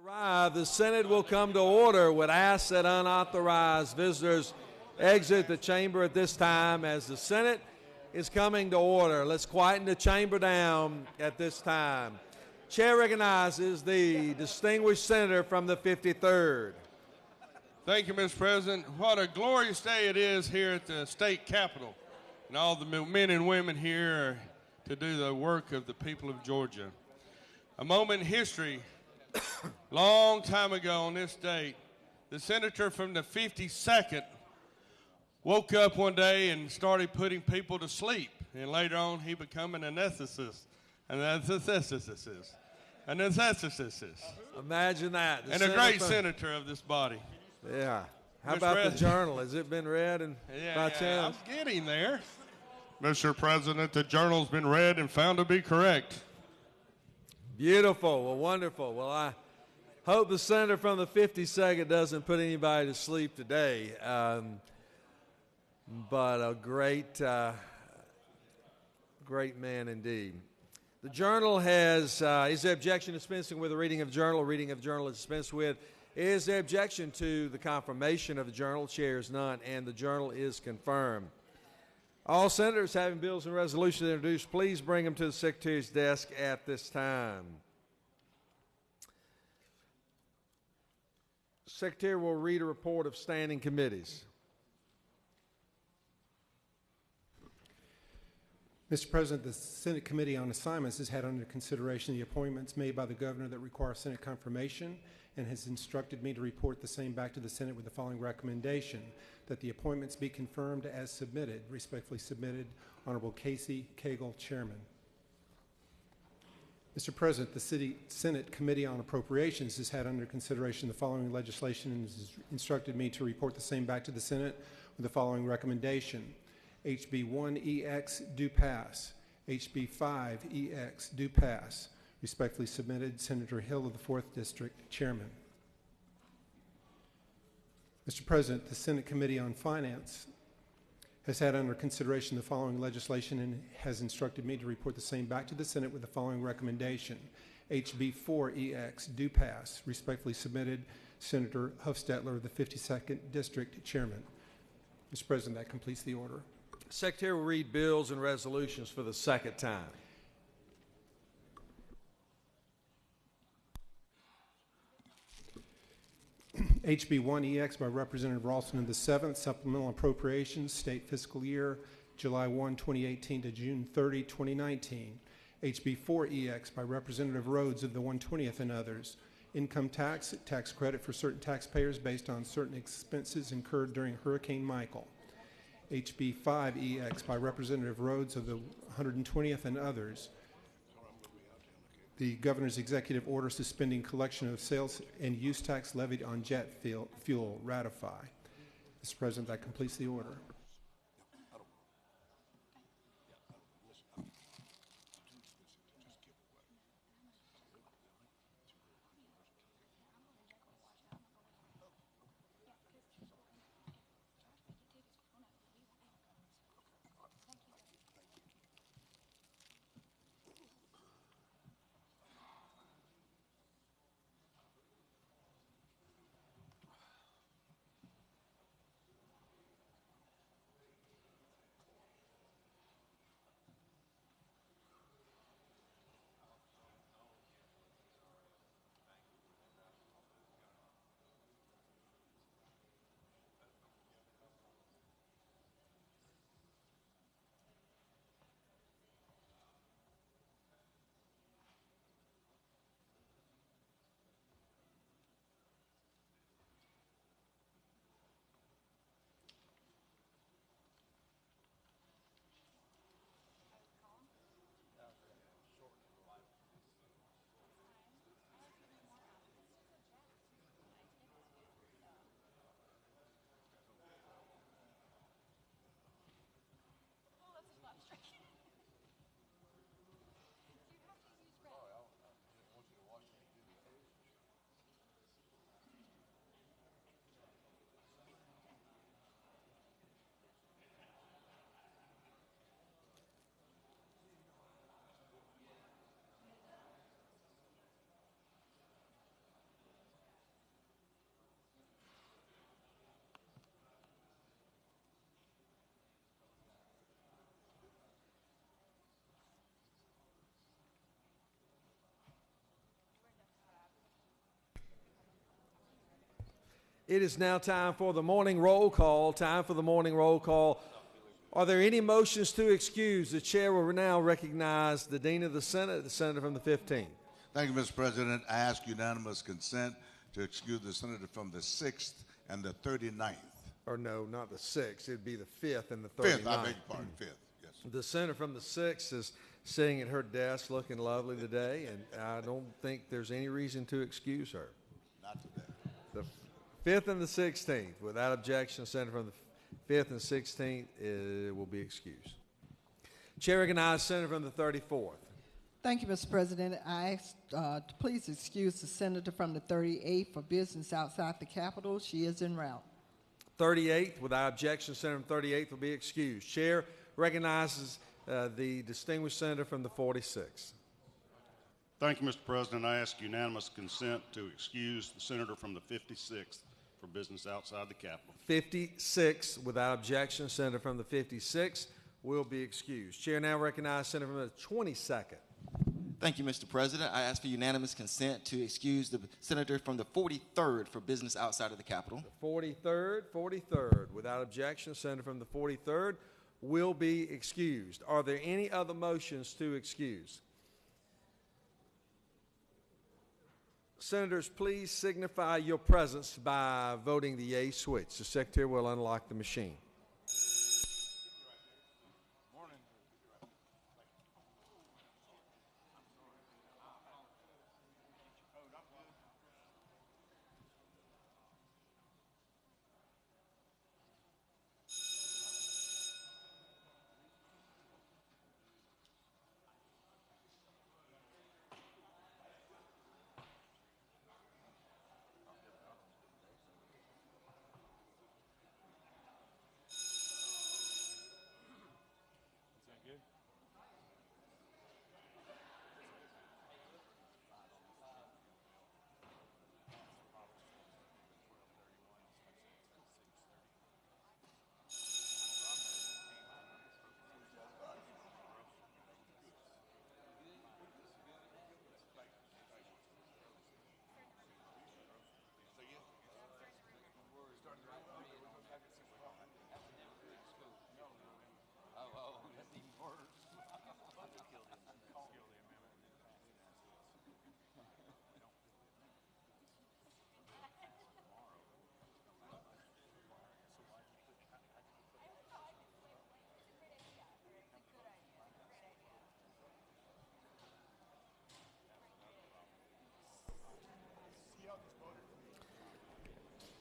The Senate will come to order. Would ask that unauthorized visitors exit the chamber at this time as the Senate is coming to order. Let's quieten the chamber down at this time. Chair recognizes the distinguished senator from the 53rd. Thank you, Mr. President. What a glorious day it is here at the state capitol. And all the men and women here to do the work of the people of Georgia. A moment in history. Long time ago on this date, the senator from the 52nd woke up one day and started putting people to sleep. And later on, he became an anesthetist. Imagine that. And a great senator of this body. Yeah. How about the journal? Has it been read by chance? I'm getting there. Mr. President, the journal's been read and found to be correct. Beautiful. Well, wonderful. Well, I hope the senator from the 52nd doesn't put anybody to sleep today. But a great man indeed. The journal has, is there objection to dispensing with the reading of journal? Reading of journal is dispensed with. Is there objection to the confirmation of the journal? Chair is none, and the journal is confirmed. All senators having bills and resolutions introduced, please bring them to the Secretary's desk at this time. Secretary will read a report of standing committees. Mr. President, the Senate Committee on Assignments has had under consideration the appointments made by the governor that require Senate confirmation and has instructed me to report the same back to the Senate with the following recommendation: that the appointments be confirmed as submitted. Respectfully submitted, Honorable Casey Cagle, Chairman. Mr. President, the Senate Committee on Appropriations has had under consideration the following legislation and has instructed me to report the same back to the Senate with the following recommendation: HB 1EX do pass. HB 5EX do pass. Respectfully submitted, Senator Hill of the 4th District, Chairman. Mr. President, the Senate Committee on Finance has had under consideration the following legislation and has instructed me to report the same back to the Senate with the following recommendation: HB 4EX do pass. Respectfully submitted, Senator Hofstetler of the 52nd District, Chairman. Mr. President, that completes the order. Secretary will read bills and resolutions for the second time. HB 1EX by Representative Ralston of the 7th, Supplemental Appropriations, State Fiscal Year, July 1, 2018 to June 30, 2019. HB 4EX by Representative Rhodes of the 120th and others, Income Tax Credit for certain taxpayers based on certain expenses incurred during Hurricane Michael. HB 5EX by Representative Rhodes of the 120th and others, the Governor's Executive Order suspending collection of sales and use tax levied on jet fuel, ratify. Mr. President, that completes the order. It is now time for the morning roll call. Time for the morning roll call. Are there any motions to excuse? The chair will now recognize the Dean of the Senate, the senator from the 15th. Thank you, Mr. President. I ask unanimous consent to excuse the senator from the 6th and the 39th. Or no, not the 6th. It'd be the 5th and the 39th. 5th, I beg your pardon, 5th, yes. The senator from the 6th is sitting at her desk looking lovely today, and I don't think there's any reason to excuse her. Not today. The 5th and the 16th. Without objection, the senator from the 5th and 16th will be excused. Chair recognizes senator from the 34th. Thank you, Mr. President. I ask to please excuse the senator from the 38th for business outside the Capitol. She is en route. 38th, without objection, senator from 38th will be excused. Chair recognizes the distinguished senator from the 46th. Thank you, Mr. President. I ask unanimous consent to excuse the senator from the 56th for business outside the Capitol. 56, without objection, senator from the 56th will be excused. Chair now recognizes senator from the 22nd. Thank you, Mr. President. I ask for unanimous consent to excuse the senator from the 43rd for business outside of the Capitol. The 43rd, without objection, senator from the 43rd will be excused. Are there any other motions to excuse? Senators, please signify your presence by voting the yea switch. The secretary will unlock the machine.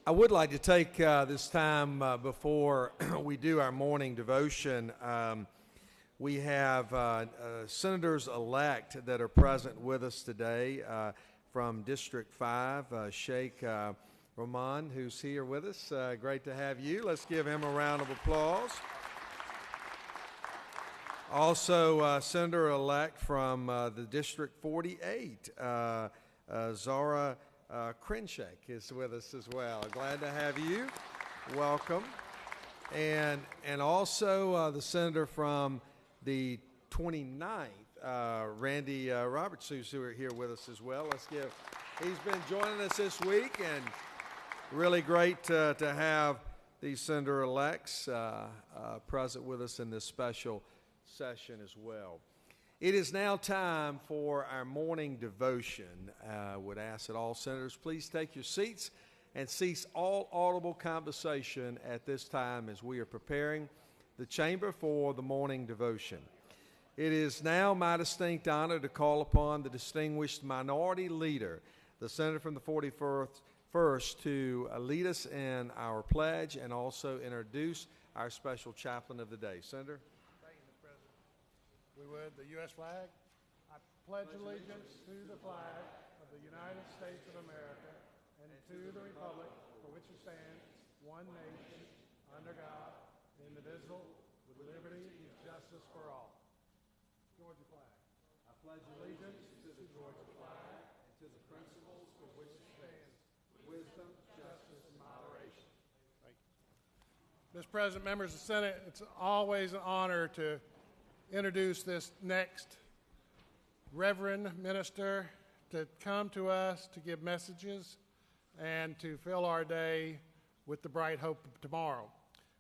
I would like to take this time before we do our morning devotion. We have senators-elect that are present with us today from District 5, Sheikh Rahman, who's here with us. Great to have you. Let's give him a round of applause. Also, Senator-elect from the District 48, Zara Krenshak is with us as well. Glad to have you. Welcome. And also the senator from the 29th, Randy Roberts, who's here with us as well. He's been joining us this week, and really great to have these senator-elects present with us in this special session as well. It is now time for our morning devotion. I would ask that all senators please take your seats and cease all audible conversation at this time as we are preparing the chamber for the morning devotion. It is now my distinct honor to call upon the distinguished minority leader, the senator from the 41st, to lead us in our pledge and also introduce our special chaplain of the day. Senator? We would, the U.S. flag. I pledge allegiance to the flag of the United States of America and to the republic for which it stands, one nation, under God, indivisible, with liberty and justice for all. Georgia flag. I pledge allegiance to the Georgia flag and to the principles for which it stands, wisdom, justice, and moderation. Thank you. Mr. President, members of the Senate, it's always an honor to introduce this next Reverend Minister to come to us to give messages and to fill our day with the bright hope of tomorrow.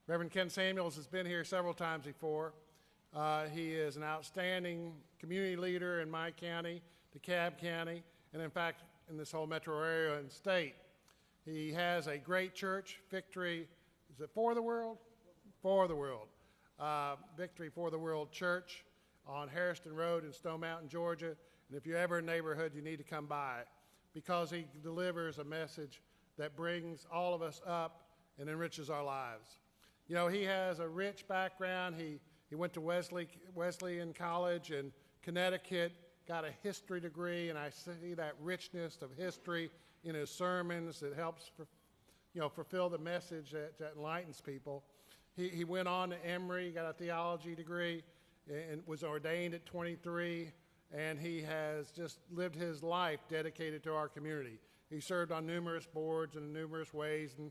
Reverend Ken Samuels has been here several times before. He is an outstanding community leader in my county, DeKalb County, and in fact, in this whole metro area and state. He has a great church, Victory, is it For the World? For the World. Victory for the World Church on Harrison Road in Stone Mountain, Georgia. And if you're ever in the neighborhood, you need to come by because he delivers a message that brings all of us up and enriches our lives. You know, he has a rich background. He went to Wesleyan College in Connecticut, got a history degree, and I see that richness of history in his sermons that helps fulfill the message that enlightens people. He went on to Emory, got a theology degree, and was ordained at 23, and he has just lived his life dedicated to our community. He served on numerous boards in numerous ways and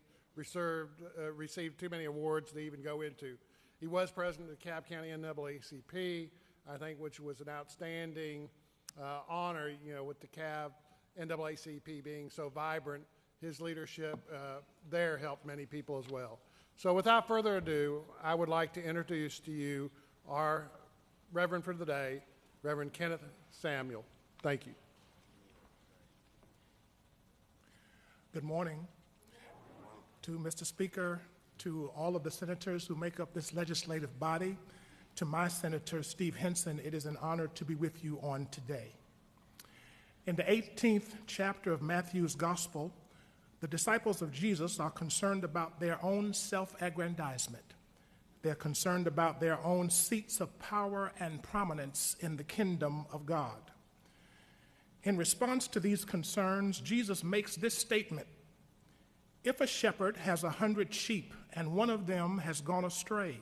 received too many awards to even go into. He was president of the DeKalb County NAACP, I think, which was an outstanding honor, with the DeKalb NAACP being so vibrant. His leadership there helped many people as well. So without further ado, I would like to introduce to you our Reverend for the day, Reverend Kenneth Samuel. Thank you. Good morning to Mr. Speaker, to all of the senators who make up this legislative body, to my Senator Steve Henson. It is an honor to be with you on today. In the 18th chapter of Matthew's Gospel, the disciples of Jesus are concerned about their own self-aggrandizement. They're concerned about their own seats of power and prominence in the kingdom of God. In response to these concerns, Jesus makes this statement: if a shepherd has 100 sheep and one of them has gone astray,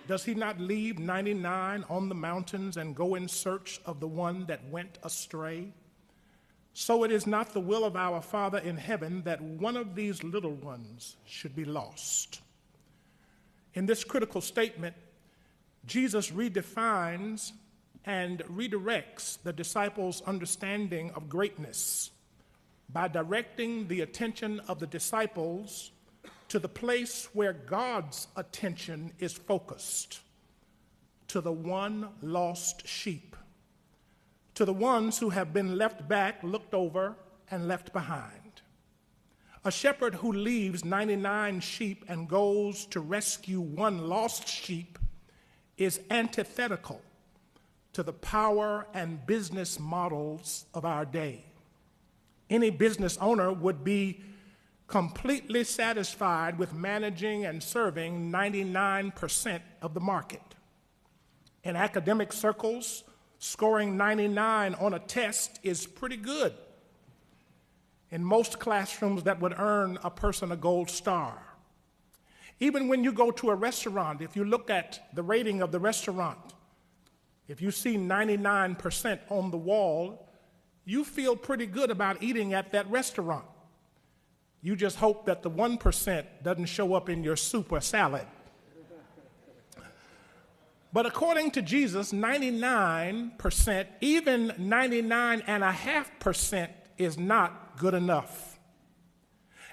does he not leave 99 on the mountains and go in search of the one that went astray? So it is not the will of our Father in heaven that one of these little ones should be lost. In this critical statement, Jesus redefines and redirects the disciples' understanding of greatness by directing the attention of the disciples to the place where God's attention is focused, to the one lost sheep, to the ones who have been left back, looked over, and left behind. A shepherd who leaves 99 sheep and goes to rescue one lost sheep is antithetical to the power and business models of our day. Any business owner would be completely satisfied with managing and serving 99% of the market. In academic circles, scoring 99 on a test is pretty good. In most classrooms, that would earn a person a gold star. Even when you go to a restaurant, if you look at the rating of the restaurant, if you see 99% on the wall, you feel pretty good about eating at that restaurant. You just hope that the 1% doesn't show up in your soup or salad. But according to Jesus, 99%, even 99.5% is not good enough.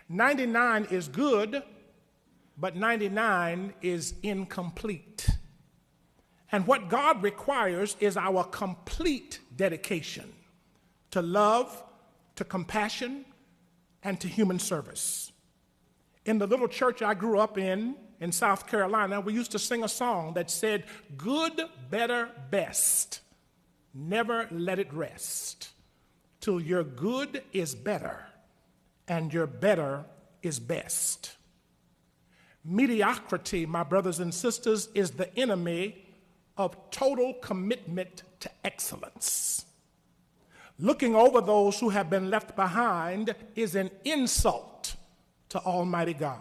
99 is good, but 99 is incomplete. And what God requires is our complete dedication to love, to compassion, and to human service. In the little church I grew up in South Carolina, we used to sing a song that said, good, better, best, never let it rest, till your good is better and your better is best. Mediocrity, my brothers and sisters, is the enemy of total commitment to excellence. Looking over those who have been left behind is an insult to Almighty God.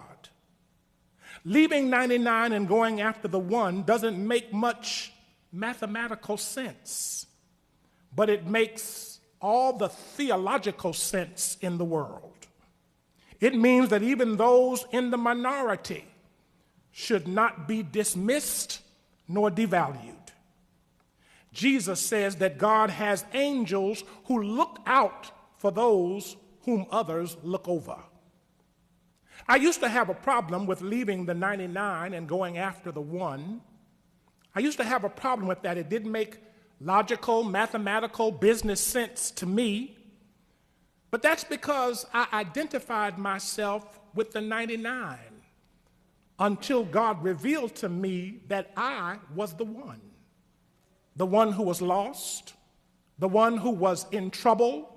Leaving 99 and going after the one doesn't make much mathematical sense, but it makes all the theological sense in the world. It means that even those in the minority should not be dismissed nor devalued. Jesus says that God has angels who look out for those whom others look over. I used to have a problem with leaving the 99 and going after the one. I used to have a problem with that. It didn't make logical, mathematical, business sense to me. But that's because I identified myself with the 99 until God revealed to me that I was the one who was lost, the one who was in trouble,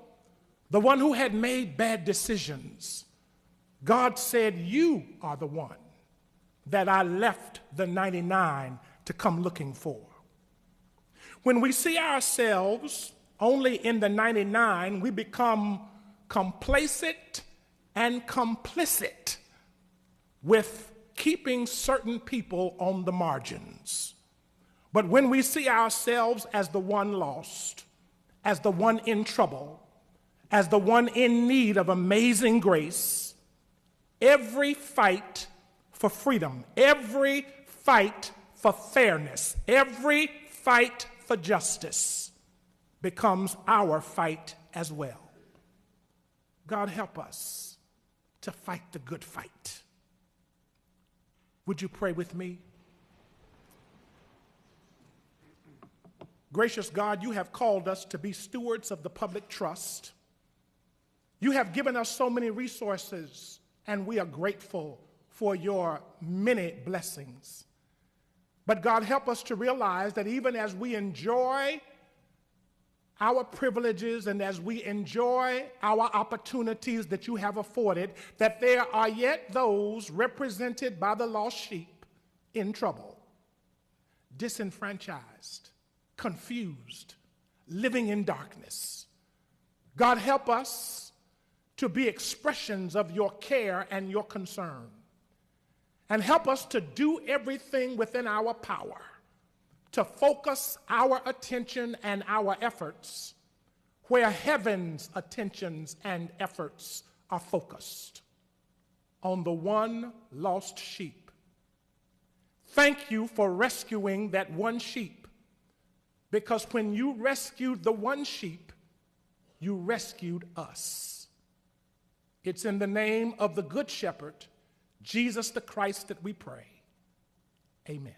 the one who had made bad decisions. God said, "You are the one that I left the 99 to come looking for." When we see ourselves only in the 99, we become complacent and complicit with keeping certain people on the margins. But when we see ourselves as the one lost, as the one in trouble, as the one in need of amazing grace, every fight for freedom, every fight for fairness, every fight for justice becomes our fight as well. God, help us to fight the good fight. Would you pray with me? Gracious God, you have called us to be stewards of the public trust. You have given us so many resources, and we are grateful for your many blessings. But God, help us to realize that even as we enjoy our privileges and as we enjoy our opportunities that you have afforded, that there are yet those represented by the lost sheep in trouble, disenfranchised, confused, living in darkness. God, help us to be expressions of your care and your concern. And help us to do everything within our power to focus our attention and our efforts where heaven's attentions and efforts are focused, on the one lost sheep. Thank you for rescuing that one sheep, because when you rescued the one sheep, you rescued us. It's in the name of the Good Shepherd, Jesus the Christ, that we pray. Amen.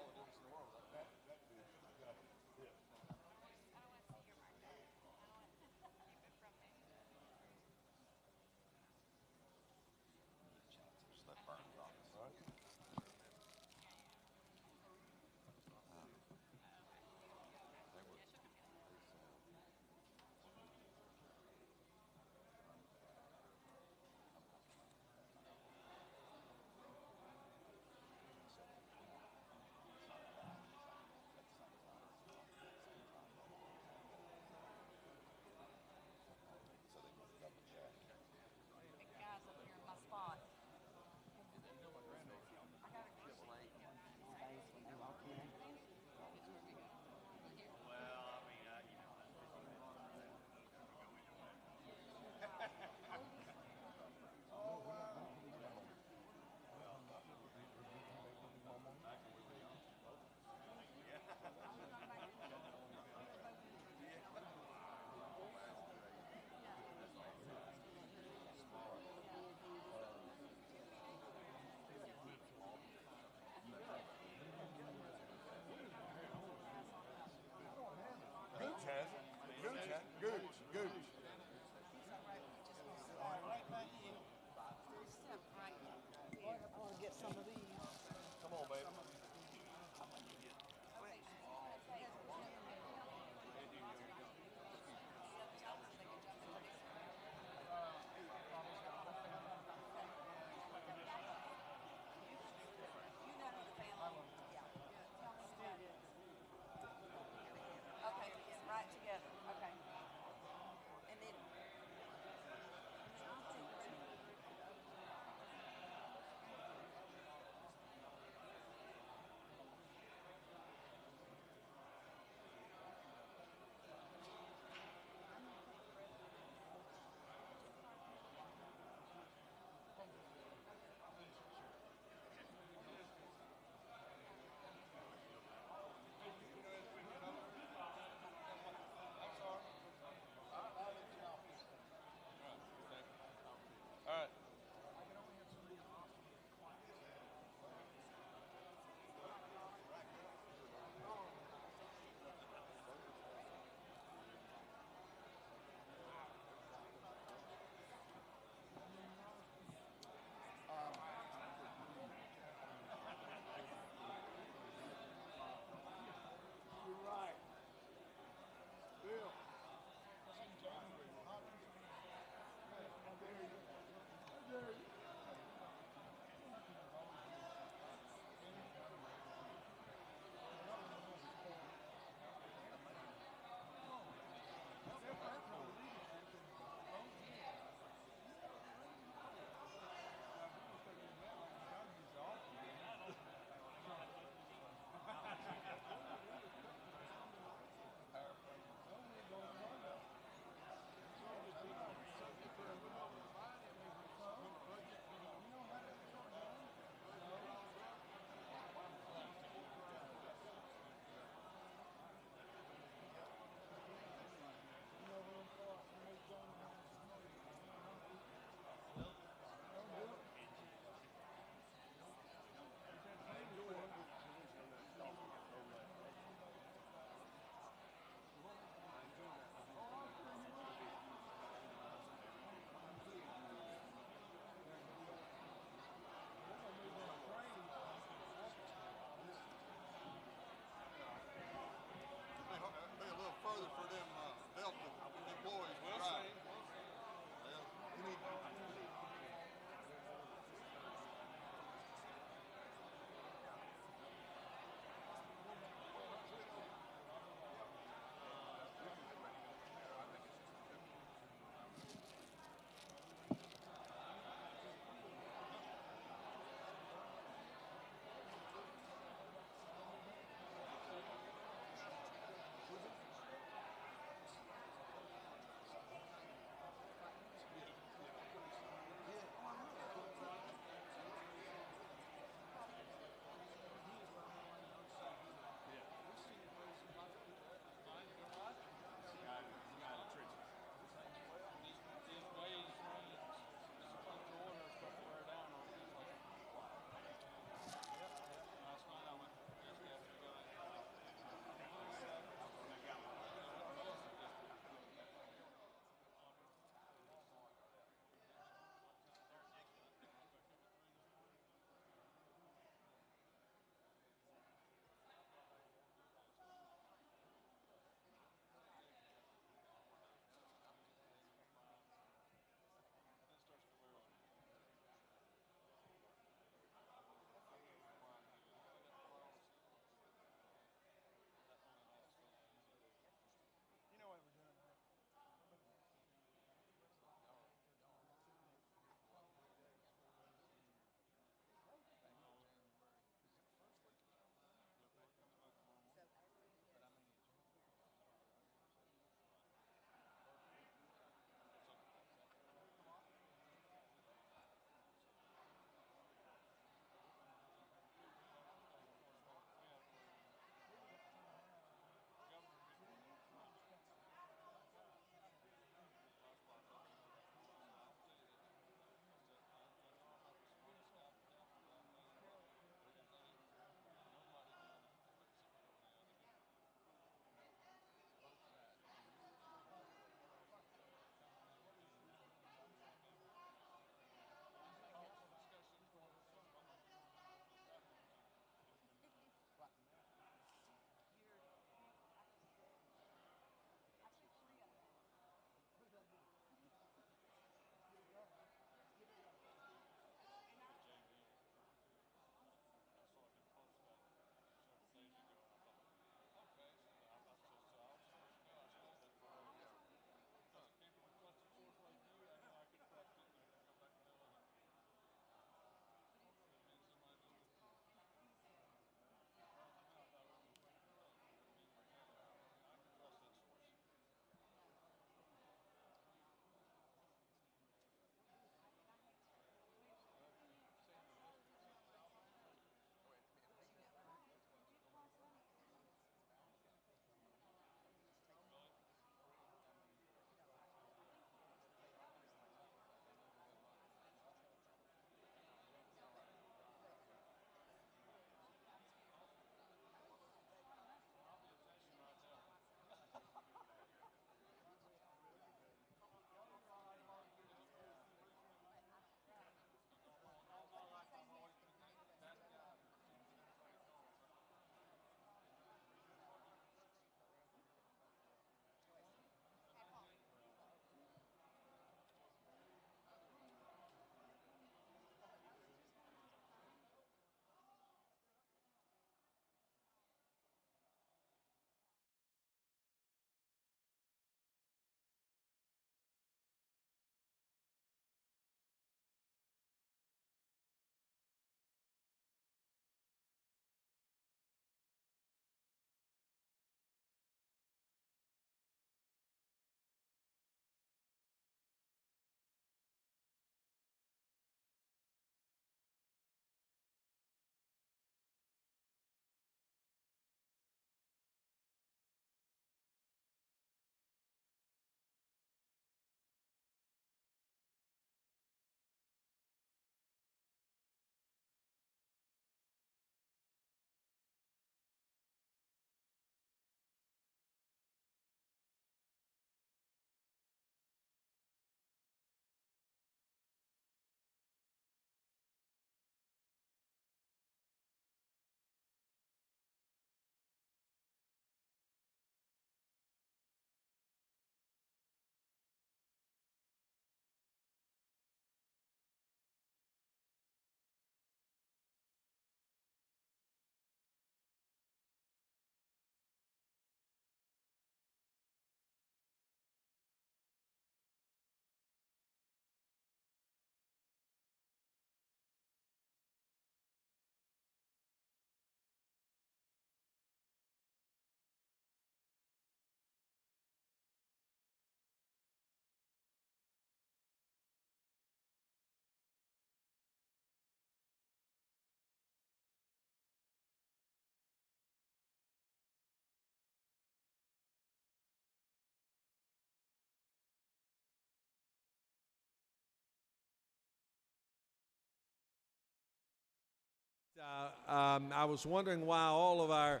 I was wondering why all of our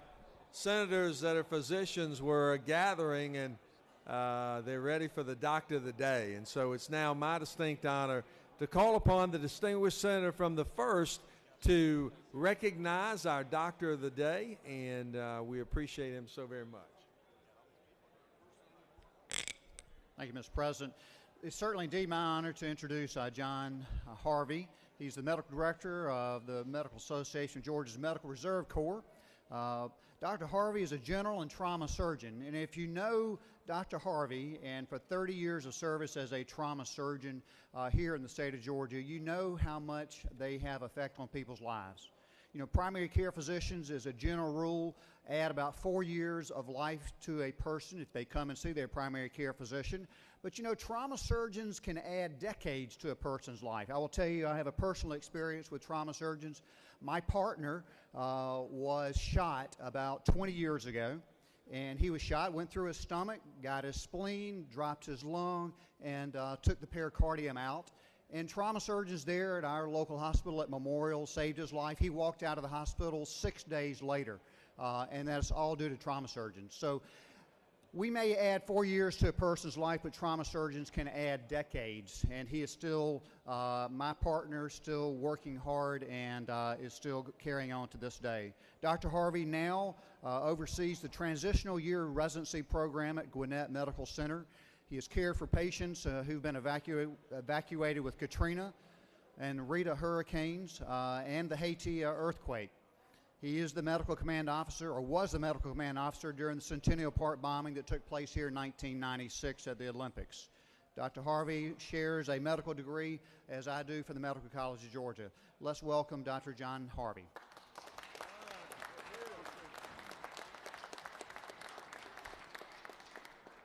senators that are physicians were gathering, and they're ready for the doctor of the day. And so it's now my distinct honor to call upon the distinguished senator from the 1st to recognize our doctor of the day, and we appreciate him so very much. Thank you, Mr. President. It's certainly indeed my honor to introduce John Harvey. He's the medical director of the Medical Association of Georgia's Medical Reserve Corps. Dr. Harvey is a general and trauma surgeon, and if you know Dr. Harvey, and for 30 years of service as a trauma surgeon here in the state of Georgia, you know how much they have effect on people's lives. You know, primary care physicians, as a general rule, add about 4 years of life to a person if they come and see their primary care physician. But you know, trauma surgeons can add decades to a person's life. I will tell you, I have a personal experience with trauma surgeons. My partner was shot about 20 years ago, and he was shot, went through his stomach, got his spleen, dropped his lung, and took the pericardium out. And trauma surgeons there at our local hospital at Memorial saved his life. He walked out of the hospital 6 days later, and that's all due to trauma surgeons. So we may add 4 years to a person's life, but trauma surgeons can add decades. And he is still, my partner, still working hard and is still carrying on to this day. Dr. Harvey now oversees the transitional year residency program at Gwinnett Medical Center. He has cared for patients who've been evacuated with Katrina and Rita hurricanes and the Haiti earthquake. He is the medical command officer, or was the medical command officer during the Centennial Park bombing that took place here in 1996 at the Olympics. Dr. Harvey shares a medical degree, as I do, for the Medical College of Georgia. Let's welcome Dr. John Harvey.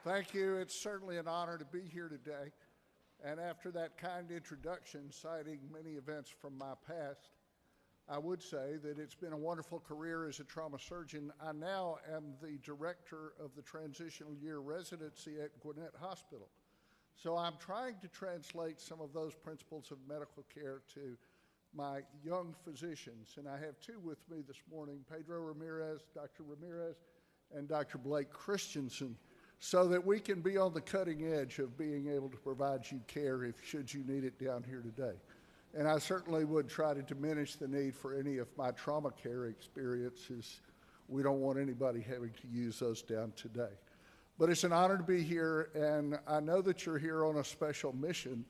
Thank you. It's certainly an honor to be here today. And after that kind introduction, citing many events from my past, I would say that it's been a wonderful career as a trauma surgeon. I now am the director of the transitional year residency at Gwinnett Hospital. So I'm trying to translate some of those principles of medical care to my young physicians. And I have two with me this morning, Pedro Ramirez, Dr. Ramirez, and Dr. Blake Christensen, so that we can be on the cutting edge of being able to provide you care should you need it down here today. And I certainly would try to diminish the need for any of my trauma care experiences. We don't want anybody having to use those down today. But it's an honor to be here, and I know that you're here on a special mission,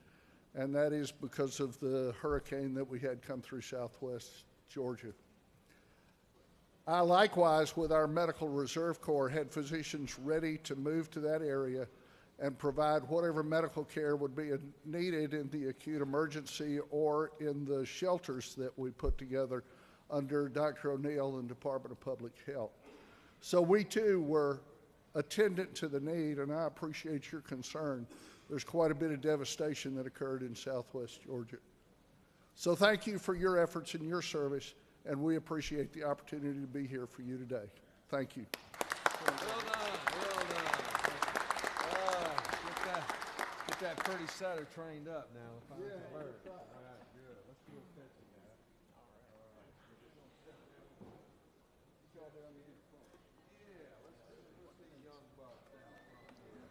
and that is because of the hurricane that we had come through southwest Georgia. I likewise, with our Medical Reserve Corps, had physicians ready to move to that area and provide whatever medical care would be needed in the acute emergency or in the shelters that we put together under Dr. O'Neill and Department of Public Health. So we too were attendant to the need, and I appreciate your concern. There's quite a bit of devastation that occurred in southwest Georgia. So thank you for your efforts and your service, and we appreciate the opportunity to be here for you today. Thank you. Well done, well done. Get that pretty setter trained up now. All right, good. Let's do a picture, guys. All right. Yeah, let's see a young buck down front here.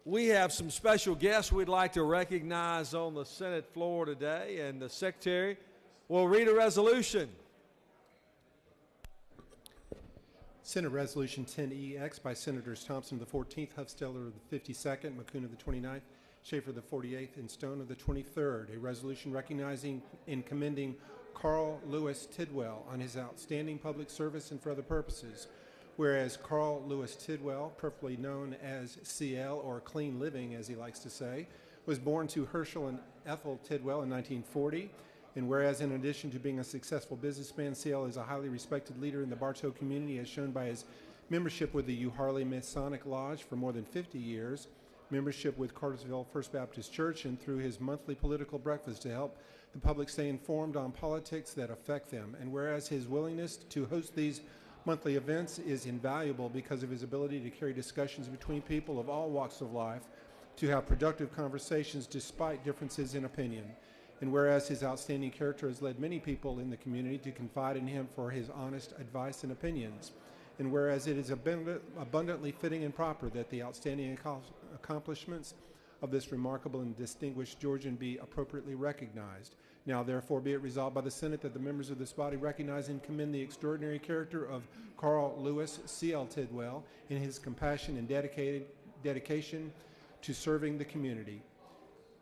We have some special guests we'd like to recognize on the Senate floor today, and the Secretary will read a resolution. Senate Resolution 10EX by Senators Thompson of the 14th, Huffsteller of the 52nd, McCune of the 29th, Schaefer of the 48th, and Stone of the 23rd. A resolution recognizing and commending Carl Lewis Tidwell on his outstanding public service and for other purposes. Whereas Carl Lewis Tidwell, preferably known as CL, or Clean Living as he likes to say, was born to Herschel and Ethel Tidwell in 1940. And whereas in addition to being a successful businessman, CL is a highly respected leader in the Bartow community as shown by his membership with the U Harley Masonic Lodge for more than 50 years, membership with Cartersville First Baptist Church, and through his monthly political breakfast to help the public stay informed on politics that affect them. And whereas his willingness to host these monthly events is invaluable because of his ability to carry discussions between people of all walks of life, to have productive conversations despite differences in opinion. And whereas his outstanding character has led many people in the community to confide in him for his honest advice and opinions. And whereas it is abundantly fitting and proper that the outstanding accomplishments of this remarkable and distinguished Georgian be appropriately recognized. Now, therefore, be it resolved by the Senate that the members of this body recognize and commend the extraordinary character of Carl Lewis C.L. Tidwell in his compassion and dedication to serving the community.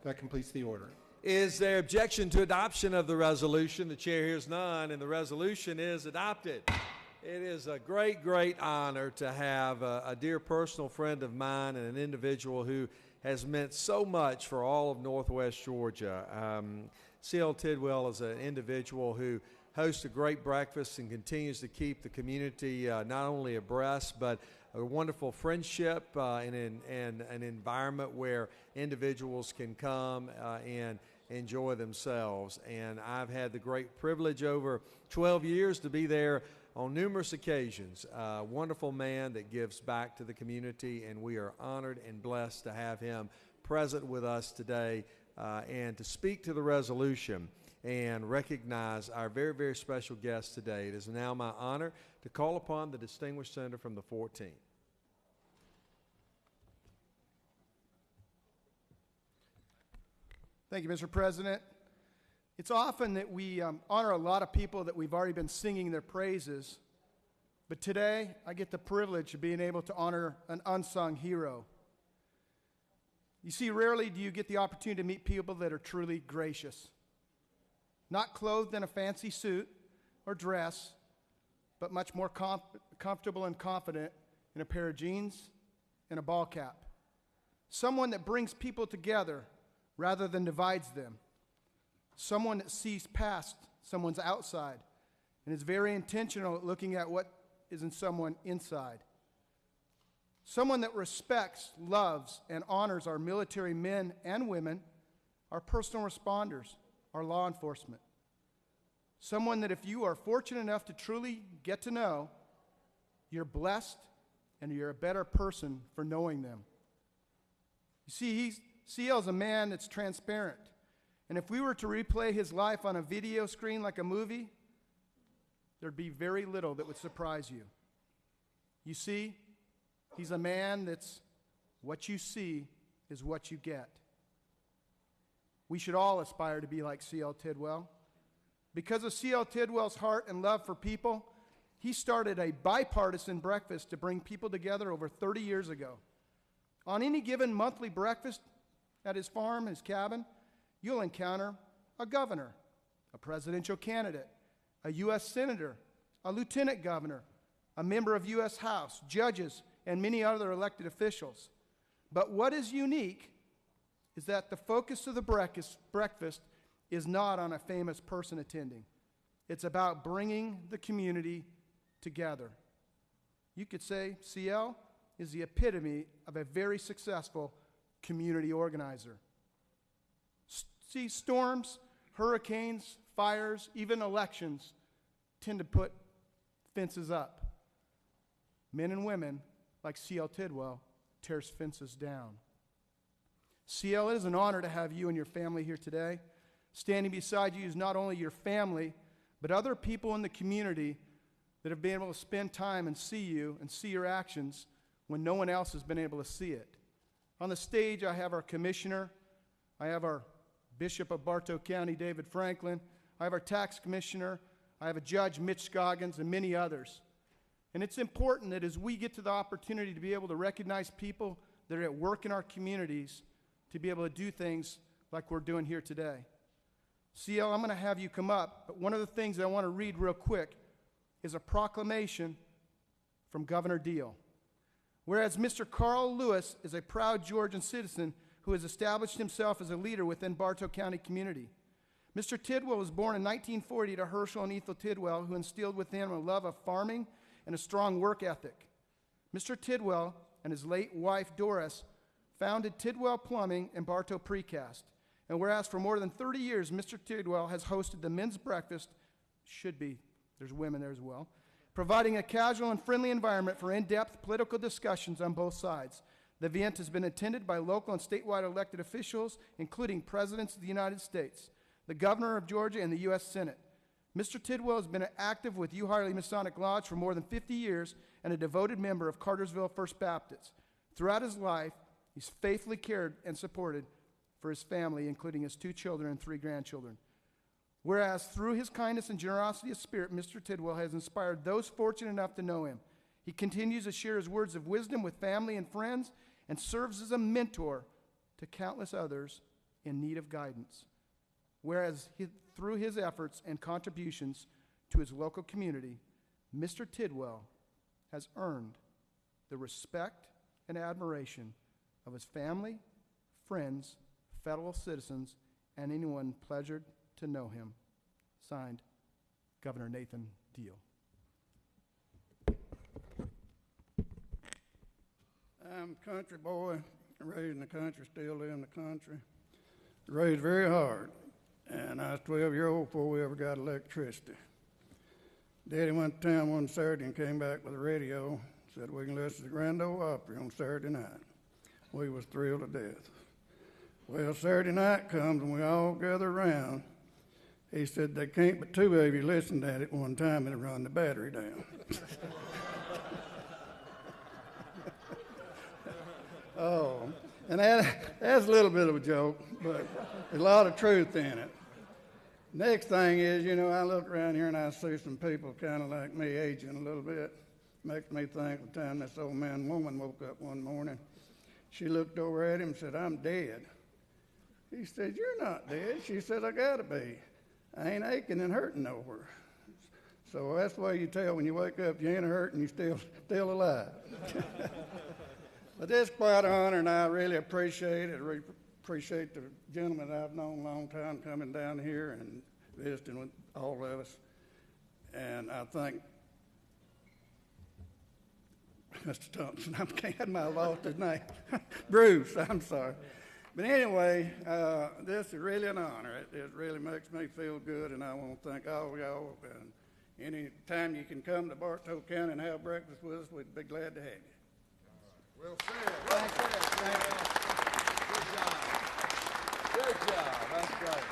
That completes the order. Is there objection to adoption of the resolution? The chair hears none, and the resolution is adopted. It is a great, great honor to have a dear personal friend of mine and an individual who has meant so much for all of Northwest Georgia. C.L. Tidwell is an individual who hosts a great breakfast and continues to keep the community not only abreast, but a wonderful friendship and an environment where individuals can come and enjoy themselves. And I've had the great privilege over 12 years to be there on numerous occasions. A wonderful man that gives back to the community, and we are honored and blessed to have him present with us today and to speak to the resolution and recognize our very, very special guest today. It is now my honor to call upon the distinguished senator from the 14th. Thank you, Mr. President. It's often that we honor a lot of people that we've already been singing their praises, but today I get the privilege of being able to honor an unsung hero. You see, rarely do you get the opportunity to meet people that are truly gracious, not clothed in a fancy suit or dress, but much more comfortable and confident in a pair of jeans and a ball cap. Someone that brings people together rather than divides them. Someone that sees past someone's outside and is very intentional at looking at what is in someone inside. Someone that respects, loves, and honors our military men and women, our personal responders, our law enforcement. Someone that if you are fortunate enough to truly get to know, you're blessed and you're a better person for knowing them. You see, CL is a man that's transparent. And if we were to replay his life on a video screen like a movie, there'd be very little that would surprise you. You see, he's a man that's what you see is what you get. We should all aspire to be like C.L. Tidwell. Because of C.L. Tidwell's heart and love for people, he started a bipartisan breakfast to bring people together over 30 years ago. On any given monthly breakfast at his farm, his cabin, you'll encounter a governor, a presidential candidate, a U.S. senator, a lieutenant governor, a member of U.S. House, judges, and many other elected officials. But what is unique is that the focus of the breakfast is not on a famous person attending. It's about bringing the community together. You could say CL is the epitome of a very successful community organizer. See, storms, hurricanes, fires, even elections tend to put fences up. Men and women, like C.L. Tidwell, tears fences down. CL, it is an honor to have you and your family here today. Standing beside you is not only your family, but other people in the community that have been able to spend time and see you and see your actions when no one else has been able to see it. On the stage, I have our commissioner. I have our Bishop of Bartow County, David Franklin. I have our tax commissioner. I have a judge, Mitch Scoggins, and many others. And it's important that as we get to the opportunity to be able to recognize people that are at work in our communities, to be able to do things like we're doing here today. CL, I'm going to have you come up, but one of the things that I want to read real quick is a proclamation from Governor Deal. Whereas Mr. Carl Lewis is a proud Georgian citizen who has established himself as a leader within Bartow County community. Mr. Tidwell was born in 1940 to Herschel and Ethel Tidwell, who instilled within him a love of farming and a strong work ethic. Mr. Tidwell and his late wife, Doris, founded Tidwell Plumbing and Bartow Precast. And whereas for more than 30 years, Mr. Tidwell has hosted the men's breakfast, should be, there's women there as well, providing a casual and friendly environment for in-depth political discussions on both sides. The event has been attended by local and statewide elected officials, including presidents of the United States, the governor of Georgia, and the U.S. Senate. Mr. Tidwell has been active with U Harley Masonic Lodge for more than 50 years and a devoted member of Cartersville First Baptist. Throughout his life, he's faithfully cared and supported for his family, including his 2 children and 3 grandchildren. Whereas through his kindness and generosity of spirit, Mr. Tidwell has inspired those fortunate enough to know him. He continues to share his words of wisdom with family and friends and serves as a mentor to countless others in need of guidance. Whereas through his efforts and contributions to his local community, Mr. Tidwell has earned the respect and admiration of his family, friends, fellow citizens, and anyone pleasured to know him. Signed, Governor Nathan Deal. I'm a country boy, raised in the country, still live in the country. Raised very hard, and I was 12-year-old before we ever got electricity. Daddy went to town one Saturday and came back with a radio, said we can listen to the Grand Ole Opry on Saturday night. We was thrilled to death. Well, Saturday night comes and we all gather around. He said, there can't but 2 of you listened at it one time and it run the battery down. Oh, and that's a little bit of a joke, but there's a lot of truth in it. Next thing is, you know, I look around here and I see some people kind of like me aging a little bit. Makes me think the time this old man and woman woke up one morning. She looked over at him and said, I'm dead. He said, you're not dead. She said, I gotta be. I ain't aching and hurting nowhere. So that's the way you tell when you wake up you ain't hurting, you're still alive. But this is quite an honor, and I really appreciate it. I appreciate the gentleman that I've known a long time coming down here and visiting with all of us. And I think Mr. Thompson, I might have lost his name. Bruce, I'm sorry. But anyway, this is really an honor. It really makes me feel good, and I want to thank all of y'all. And any time you can come to Bartow County and have breakfast with us, we'd be glad to have you. Well said. Well said. Good job. Good job. That's great.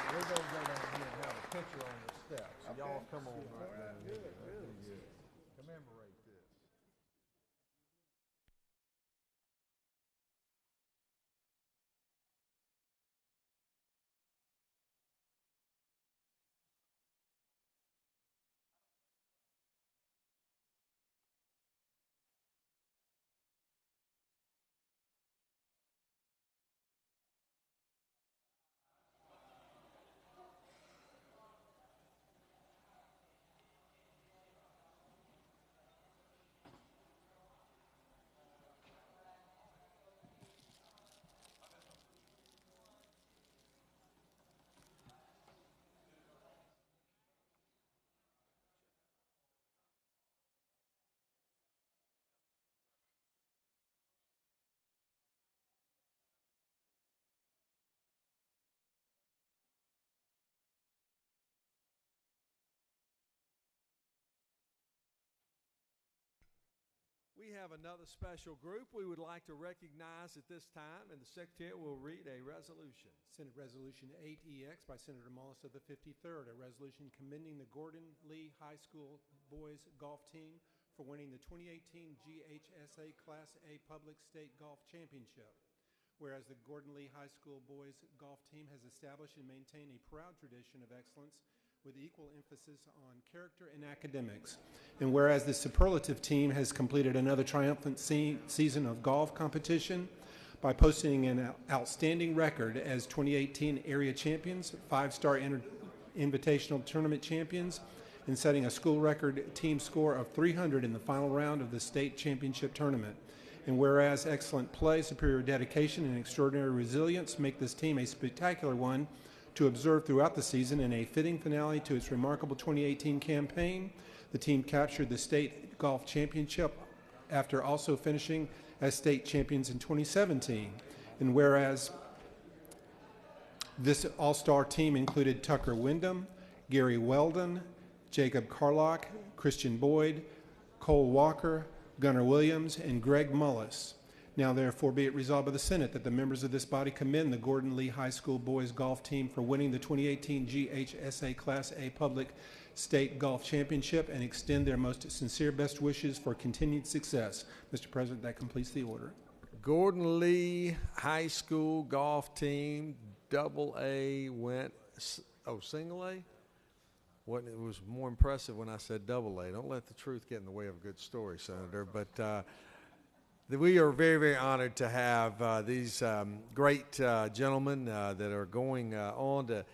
We're going to go down here and have a picture on the steps. So y'all come on right down here. Commemorate this. We have another special group we would like to recognize at this time, and the Secretary will read a resolution. Senate Resolution 8EX by Senator Moss of the 53rd, a resolution commending the Gordon Lee High School boys golf team for winning the 2018 GHSA Class A Public State Golf Championship. Whereas the Gordon Lee High School boys golf team has established and maintained a proud tradition of excellence with equal emphasis on character and academics. And whereas the superlative team has completed another triumphant season of golf competition by posting an outstanding record as 2018 area champions, five-star invitational tournament champions, and setting a school record team score of 300 in the final round of the state championship tournament. And whereas excellent play, superior dedication, and extraordinary resilience make this team a spectacular one to observe throughout the season, in a fitting finale to its remarkable 2018 campaign, the team captured the state golf championship after also finishing as state champions in 2017. And whereas this all-star team included Tucker Wyndham, Gary Weldon, Jacob Carlock, Christian Boyd, Cole Walker, Gunnar Williams, and Greg Mullis. Now therefore be it resolved by the Senate that the members of this body commend the Gordon Lee High School boys golf team for winning the 2018 GHSA Class A Public State Golf Championship and extend their most sincere best wishes for continued success. Mr. President, that completes the order. Gordon Lee High School golf team, double A went, single A? It was more impressive when I said double A. Don't let the truth get in the way of a good story, Senator. But we are very, very honored to have these great gentlemen that are going on to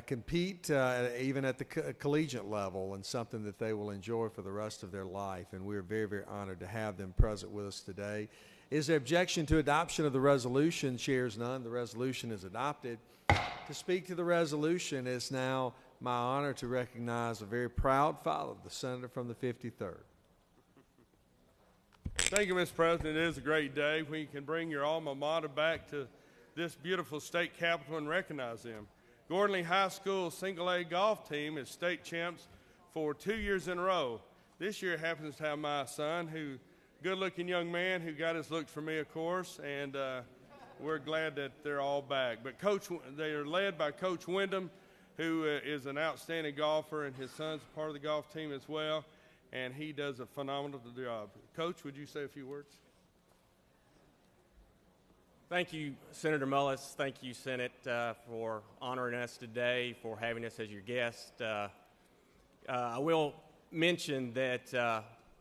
compete even at the collegiate level, and something that they will enjoy for the rest of their life. And we are very, very honored to have them present with us today. Is there objection to adoption of the resolution? Chairs none. The resolution is adopted. To speak to the resolution, it's now my honor to recognize a very proud father, the senator from the 53rd. Thank you, Mr. President. It is a great day when you can bring your alma mater back to this beautiful state capitol and recognize them. Gordon Lee High School single A golf team is state champs for 2 years in a row. This year happens to have my son, good-looking young man who got his looks from me, of course, and we're glad that they're all back. But they are led by Coach Wyndham, who is an outstanding golfer, and his son's part of the golf team as well, and he does a phenomenal job. Coach, would you say a few words? Thank you, Senator Mullis. Thank you, Senate, for honoring us today, for having us as your guest. I will mention that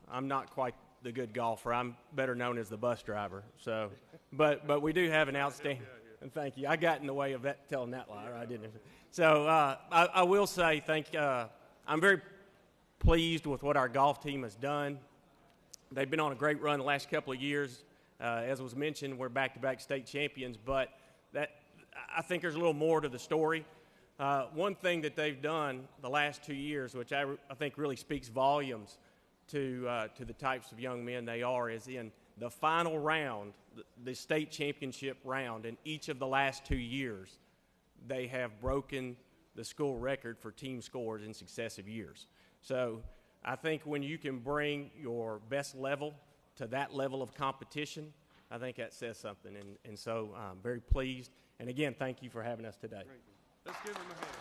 I'm not quite the good golfer. I'm better known as the bus driver. So, but we do have an outstanding. And thank you. I got in the way of that, telling that lie. I didn't. So I will say I'm very pleased with what our golf team has done. They've been on a great run the last couple of years. As was mentioned, we're back-to-back state champions, but I think there's a little more to the story. One thing that they've done the last 2 years, which I think really speaks volumes to the types of young men they are, is in the final round, the state championship round, in each of the last 2 years, they have broken the school record for team scores in successive years. So I think when you can bring your best level to that level of competition, I think that says something. And so I'm very pleased. And again, thank you for having us today. Let's give him a hand.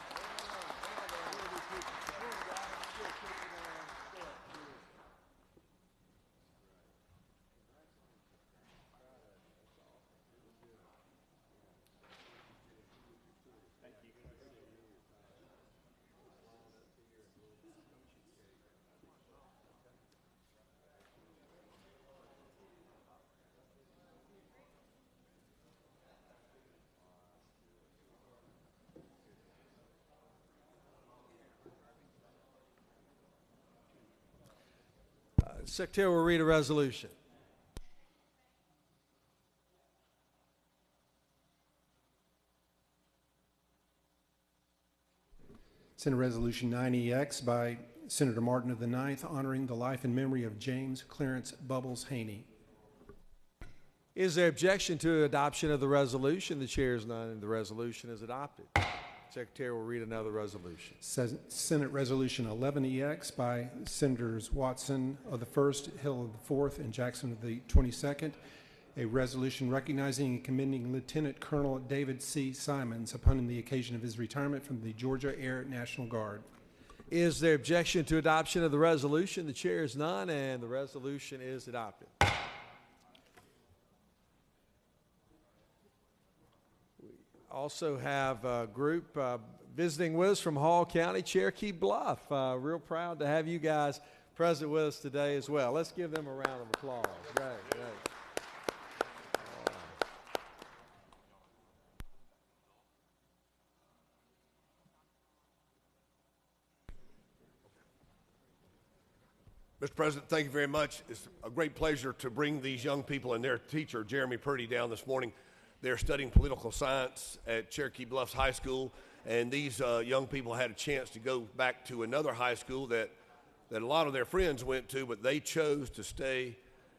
Secretary will read a resolution. Senate Resolution 9EX by Senator Martin of the 9th, honoring the life and memory of James Clarence Bubbles Haney. Is there objection to adoption of the resolution? The chair is none, and the resolution is adopted. Secretary will read another resolution. Senate Resolution 11EX by Senators Watson of the 1st, Hill of the 4th, and Jackson of the 22nd, a resolution recognizing and commending Lieutenant Colonel David C. Simons upon the occasion of his retirement from the Georgia Air National Guard. Is there objection to adoption of the resolution? The chair is none, and the resolution is adopted. We also have a group visiting with us from Hall County, Cherokee Bluff. Real proud to have you guys present with us today as well. Let's give them a round of applause. Great, great. Mr. President, thank you very much. It's a great pleasure to bring these young people and their teacher, Jeremy Purdy, down this morning. They're studying political science at Cherokee Bluffs High School, and these young people had a chance to go back to another high school that a lot of their friends went to, but they chose to stay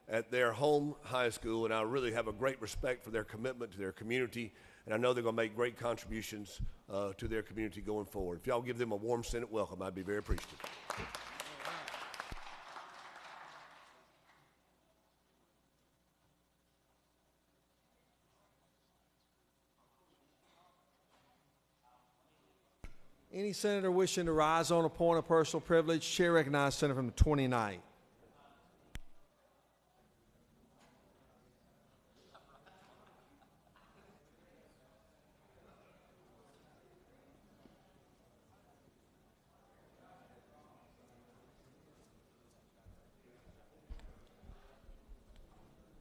at their home high school, and I really have a great respect for their commitment to their community, and I know they're going to make great contributions to their community going forward. If y'all give them a warm Senate welcome, I'd be very appreciative. Any senator wishing to rise on a point of personal privilege? Chair recognizes Senator from the 29th.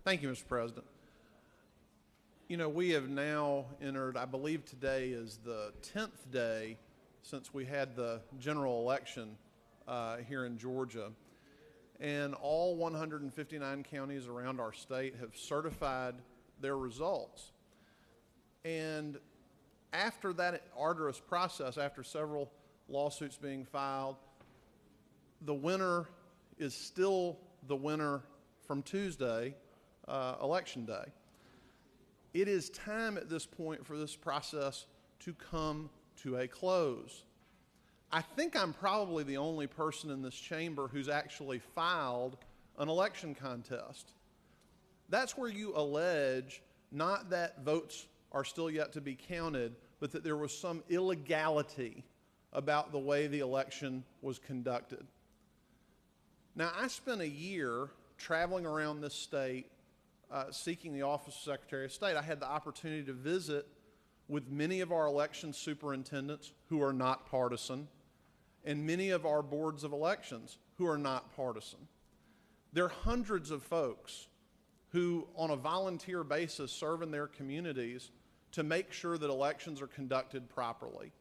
Thank you, Mr. President. You know, we have now entered, I believe today is the 10th day since we had the general election here in Georgia. And all 159 counties around our state have certified their results. And after that arduous process, after several lawsuits being filed, the winner is still the winner from Tuesday, Election Day. It is time at this point for this process to come to a close. I think I'm probably the only person in this chamber who's actually filed an election contest. That's where you allege not that votes are still yet to be counted, but that there was some illegality about the way the election was conducted. Now, I spent a year traveling around this state seeking the office of Secretary of State. I had the opportunity to visit with many of our election superintendents who are not partisan and many of our boards of elections who are not partisan. There are hundreds of folks who, on a volunteer basis, serve in their communities to make sure that elections are conducted properly.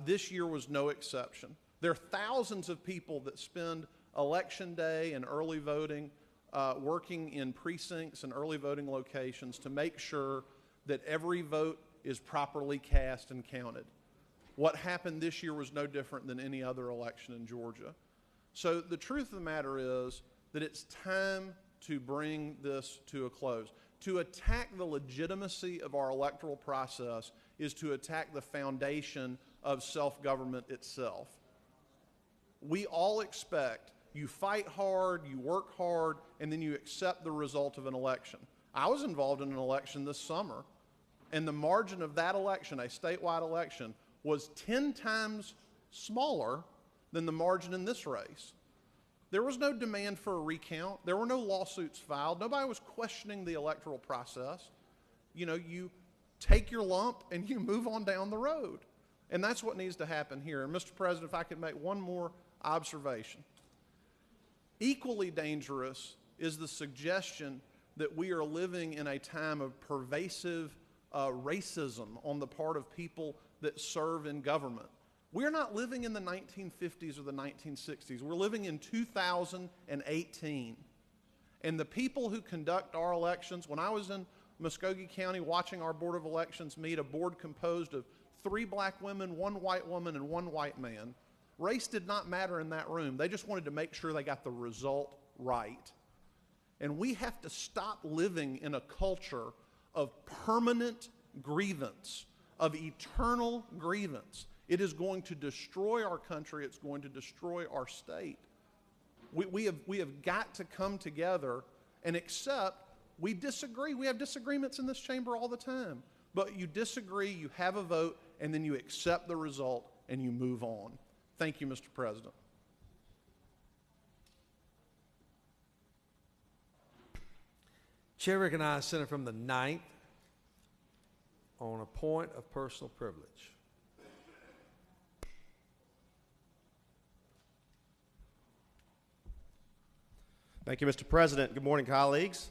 This year was no exception. There are thousands of people that spend Election Day and early voting working in precincts and early voting locations to make sure that every vote is properly cast and counted. What happened this year was no different than any other election in Georgia. So the truth of the matter is that it's time to bring this to a close. To attack the legitimacy of our electoral process is to attack the foundation of self-government itself. We all expect you fight hard, you work hard, and then you accept the result of an election. I was involved in an election this summer, and the margin of that election, a statewide election, was 10 times smaller than the margin in this race. There was no demand for a recount. There were no lawsuits filed. Nobody was questioning the electoral process. You know, you take your lump and you move on down the road. And that's what needs to happen here. And Mr. President, if I could make one more observation. Equally dangerous is the suggestion that we are living in a time of pervasive racism on the part of people that serve in government. We're not living in the 1950s or the 1960s. We're living in 2018. And the people who conduct our elections, when I was in Muskogee County watching our Board of Elections meet, a board composed of 3 black women, 1 white woman, and 1 white man, race did not matter in that room. They just wanted to make sure they got the result right. And we have to stop living in a culture of permanent grievance, of eternal grievance. It is going to destroy our country. It's going to destroy our state. We have got to come together and accept we disagree. We have disagreements in this chamber all the time. But you disagree, you have a vote, and then you accept the result and you move on. Thank you, Mr. President. Chair recognizes Senator from the 9th on a point of personal privilege. Thank you, Mr. President. Good morning, colleagues.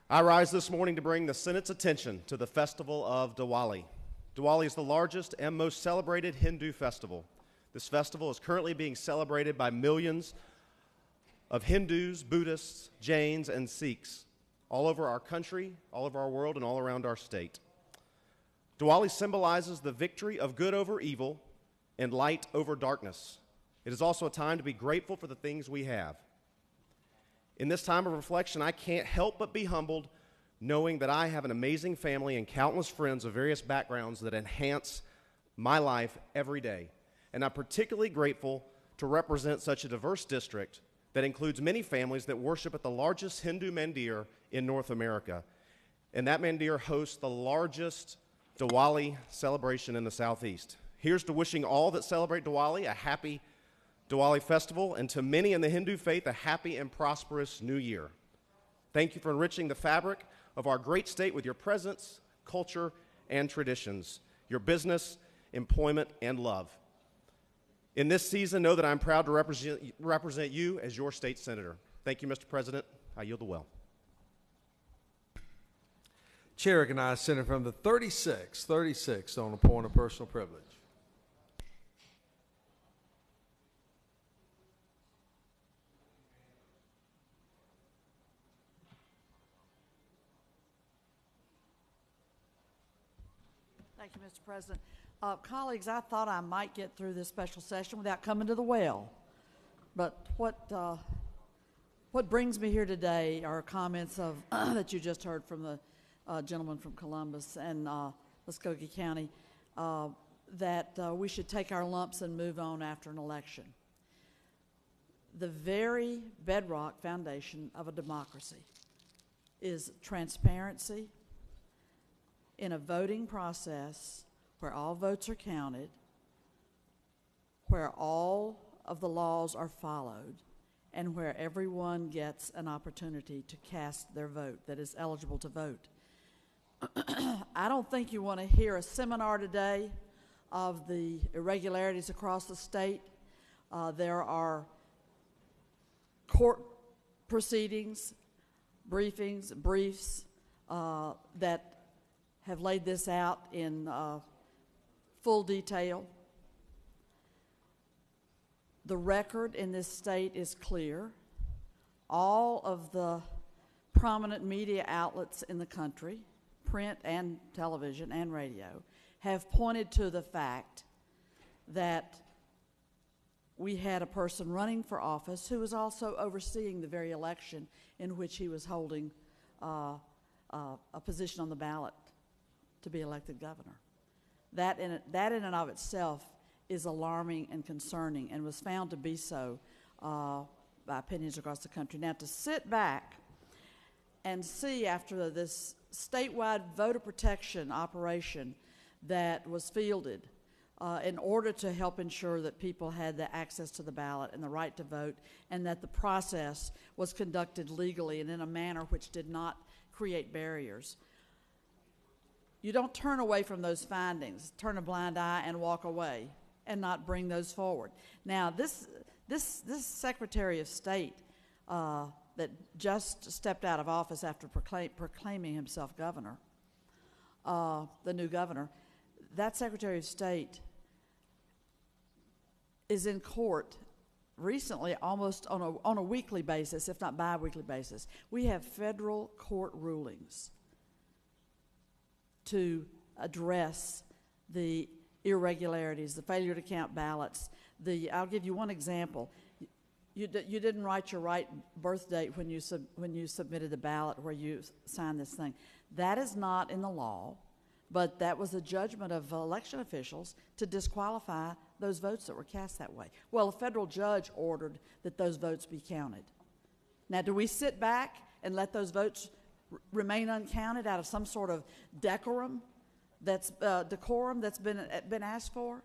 I rise this morning to bring the Senate's attention to the festival of Diwali. Diwali is the largest and most celebrated Hindu festival. This festival is currently being celebrated by millions of Hindus, Buddhists, Jains, and Sikhs all over our country, all over our world, and all around our state. Diwali symbolizes the victory of good over evil and light over darkness. It is also a time to be grateful for the things we have. In this time of reflection, I can't help but be humbled knowing that I have an amazing family and countless friends of various backgrounds that enhance my life every day. And I'm particularly grateful to represent such a diverse district that includes many families that worship at the largest Hindu mandir in North America. And that mandir hosts the largest Diwali celebration in the Southeast. Here's to wishing all that celebrate Diwali a happy Diwali festival, and to many in the Hindu faith a happy and prosperous new year. Thank you for enriching the fabric of our great state with your presence, culture, and traditions, your business, employment, and love. In this season, know that I'm proud to represent you as your state senator. Thank you, Mr. President. I yield the well. Chair recognizes Senator from the 36th on a point of personal privilege. Thank you, Mr. President. Colleagues, I thought I might get through this special session without coming to the well. But what brings me here today are comments of that you just heard from the gentleman from Columbus and Muskogee County that we should take our lumps and move on after an election. The very bedrock foundation of a democracy is transparency in a voting process where all votes are counted, where all of the laws are followed, and where everyone gets an opportunity to cast their vote that is eligible to vote. I don't think you want to hear a seminar today of the irregularities across the state. There are court proceedings, briefs that have laid this out in full detail. The record in this state is clear. All of the prominent media outlets in the country, print and television and radio, have pointed to the fact that we had a person running for office who was also overseeing the very election in which he was holding a position on the ballot to be elected governor. That in and of itself is alarming and concerning, and was found to be so by opinions across the country. Now, to sit back and see after this statewide voter protection operation that was fielded in order to help ensure that people had the access to the ballot and the right to vote, and that the process was conducted legally and in a manner which did not create barriers. You don't turn away from those findings, turn a blind eye and walk away and not bring those forward. Now, this Secretary of State that just stepped out of office after proclaiming himself governor, the new governor, that Secretary of State is in court recently almost on a weekly basis, if not bi-weekly basis. We have federal court rulings to address the irregularities, the failure to count ballots. I'll give you one example. You didn't write your right birth date when you submitted the ballot where you signed this thing. That is not in the law, but that was a judgment of election officials to disqualify those votes that were cast that way. Well, a federal judge ordered that those votes be counted. Now, do we sit back and let those votes remain uncounted out of some sort of decorum that's been asked for?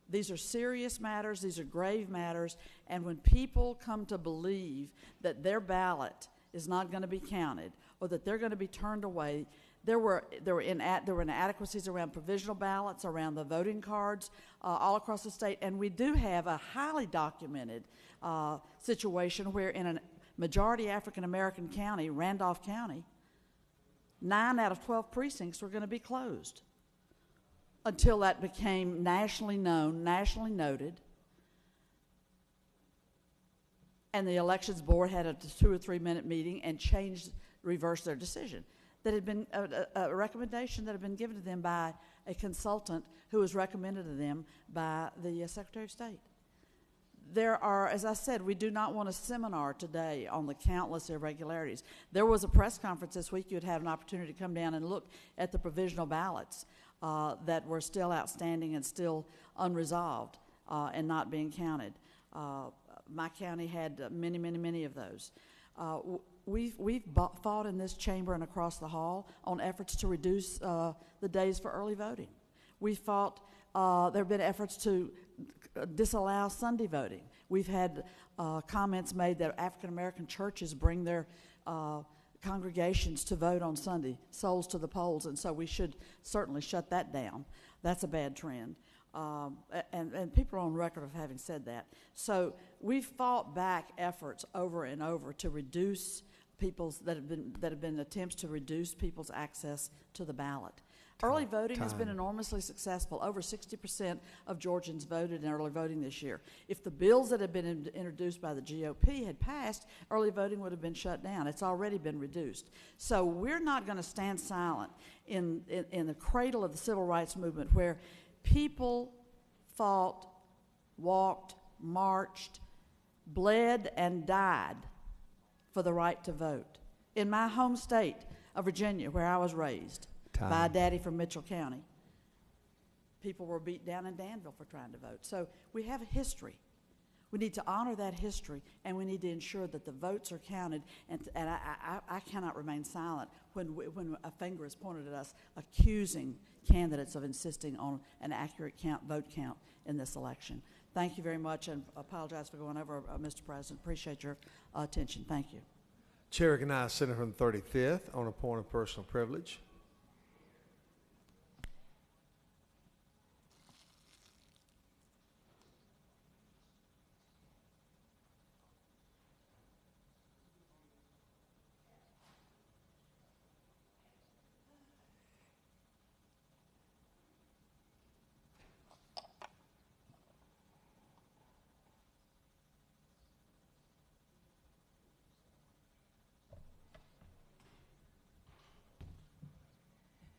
These are serious matters, these are grave matters, and when people come to believe that their ballot is not going to be counted or that they're going to be turned away, there were inadequacies around provisional ballots, around the voting cards, all across the state, and we do have a highly documented situation where in a majority African-American county, Randolph County, 9 out of 12 precincts were going to be closed until that became nationally known, nationally noted, and the elections board had a 2 or 3 minute meeting and reversed their decision. That had been a recommendation that had been given to them by a consultant who was recommended to them by the Secretary of State. There are, as I said, we do not want a seminar today on the countless irregularities. There was a press conference this week. You'd have an opportunity to come down and look at the provisional ballots that were still outstanding and still unresolved and not being counted. My county had many, many, many of those. We've fought in this chamber and across the hall on efforts to reduce the days for early voting. We fought, there have been efforts to disallow Sunday voting. We've had comments made that African American churches bring their congregations to vote on Sunday, souls to the polls, and so we should certainly shut that down. That's a bad trend. And people are on record of having said that. So we've fought back efforts over and over to reduce that have been attempts to reduce people's access to the ballot. Early voting has been enormously successful. Over 60% of Georgians voted in early voting this year. If the bills that had been introduced by the GOP had passed, early voting would have been shut down. It's already been reduced. So we're not going to stand silent in the cradle of the civil rights movement where people fought, walked, marched, bled, and died for the right to vote. In my home state of Virginia, where I was raised, by a daddy from Mitchell County, people were beat down in Danville for trying to vote. So we have a history. We need to honor that history, and we need to ensure that the votes are counted. And I cannot remain silent when a finger is pointed at us, accusing candidates of insisting on an accurate vote count in this election. Thank you very much, and apologize for going over, Mr. President. Appreciate your attention. Thank you. Chair recognizes Senator from the 35th on a point of personal privilege.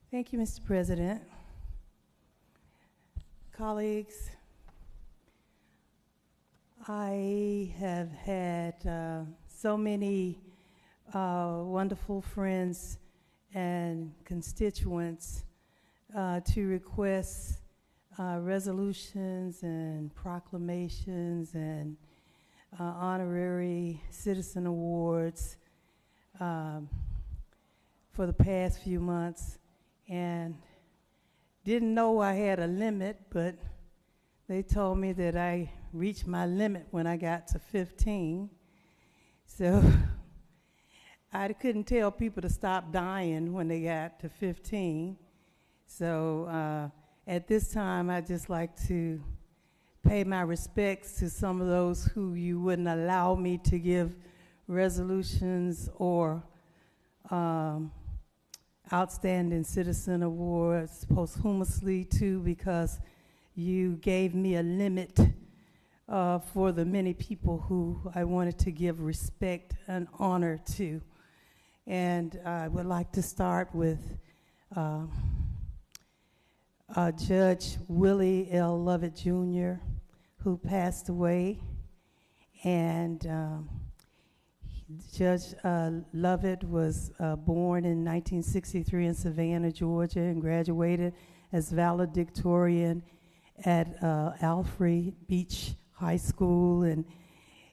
Thank you, Mr. President. Colleagues, I have had so many wonderful friends and constituents to request resolutions and proclamations and honorary citizen awards for the past few months, and didn't know I had a limit, but they told me that I reached my limit when I got to 15. So I couldn't tell people to stop dying when they got to 15. So at this time, I'd just like to pay my respects to some of those who you wouldn't allow me to give resolutions or outstanding citizen awards posthumously to, because you gave me a limit for the many people who I wanted to give respect and honor to. And I would like to start with Judge Willie L. Lovett Jr., who passed away. And Judge Lovett was born in 1963 in Savannah, Georgia, and graduated as valedictorian at Alfred Beach High School. And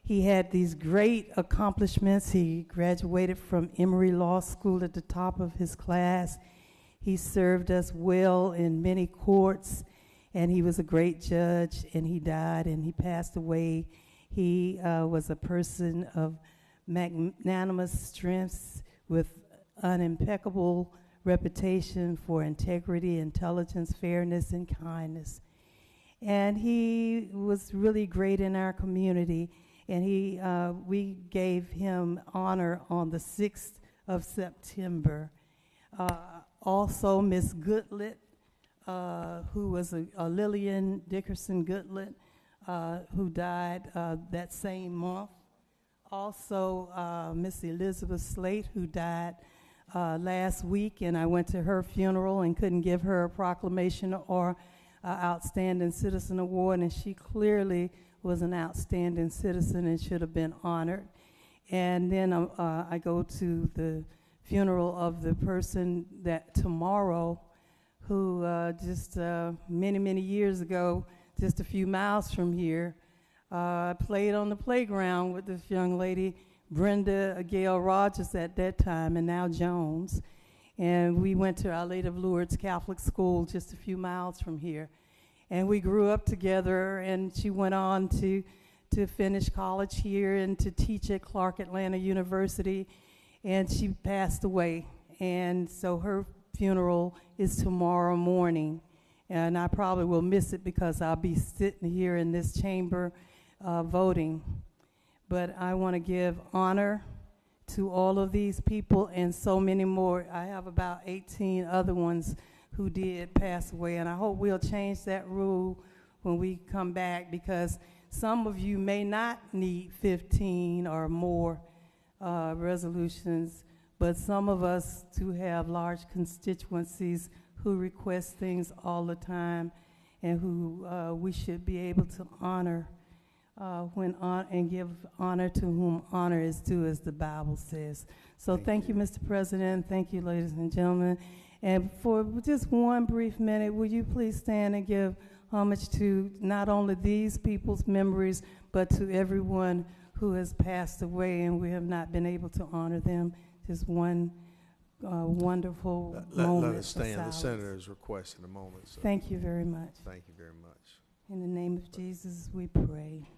he had these great accomplishments. He graduated from Emory Law School at the top of his class. He served us well in many courts, and he was a great judge, and he died, and he passed away. He was a person of magnanimous strengths with an impeccable reputation for integrity, intelligence, fairness, and kindness. And he was really great in our community, and we gave him honor on the 6th of September. Also, Miss Goodlet, who was a Lillian Dickerson Goodlet, who died that same month. Also, Miss Elizabeth Slate, who died last week, and I went to her funeral and couldn't give her a proclamation or Outstanding Citizen Award, and she clearly was an outstanding citizen and should have been honored. And then I go to the funeral of the person that tomorrow, who just many, many years ago, just a few miles from here, played on the playground with this young lady, Brenda Gail Rogers at that time, and now Jones. And we went to Our Lady of Lourdes Catholic School just a few miles from here. And we grew up together, and she went on to finish college here and to teach at Clark Atlanta University, and she passed away. And so her funeral is tomorrow morning, and I probably will miss it because I'll be sitting here in this chamber voting. But I want to give honor to all of these people and so many more. I have about 18 other ones who did pass away, and I hope we'll change that rule when we come back, because some of you may not need 15 or more resolutions, but some of us do have large constituencies who request things all the time, and who we should be able to honor and give honor to whom honor is due, as the Bible says. So thank you, Mr. President. Thank you, ladies and gentlemen. And for just one brief minute, will you please stand and give homage to not only these people's memories, but to everyone who has passed away, and we have not been able to honor them. Just one wonderful moment. Let us stand. The silence. senator has requested a moment. So. Thank you very much. Thank you very much. In the name of Jesus, we pray.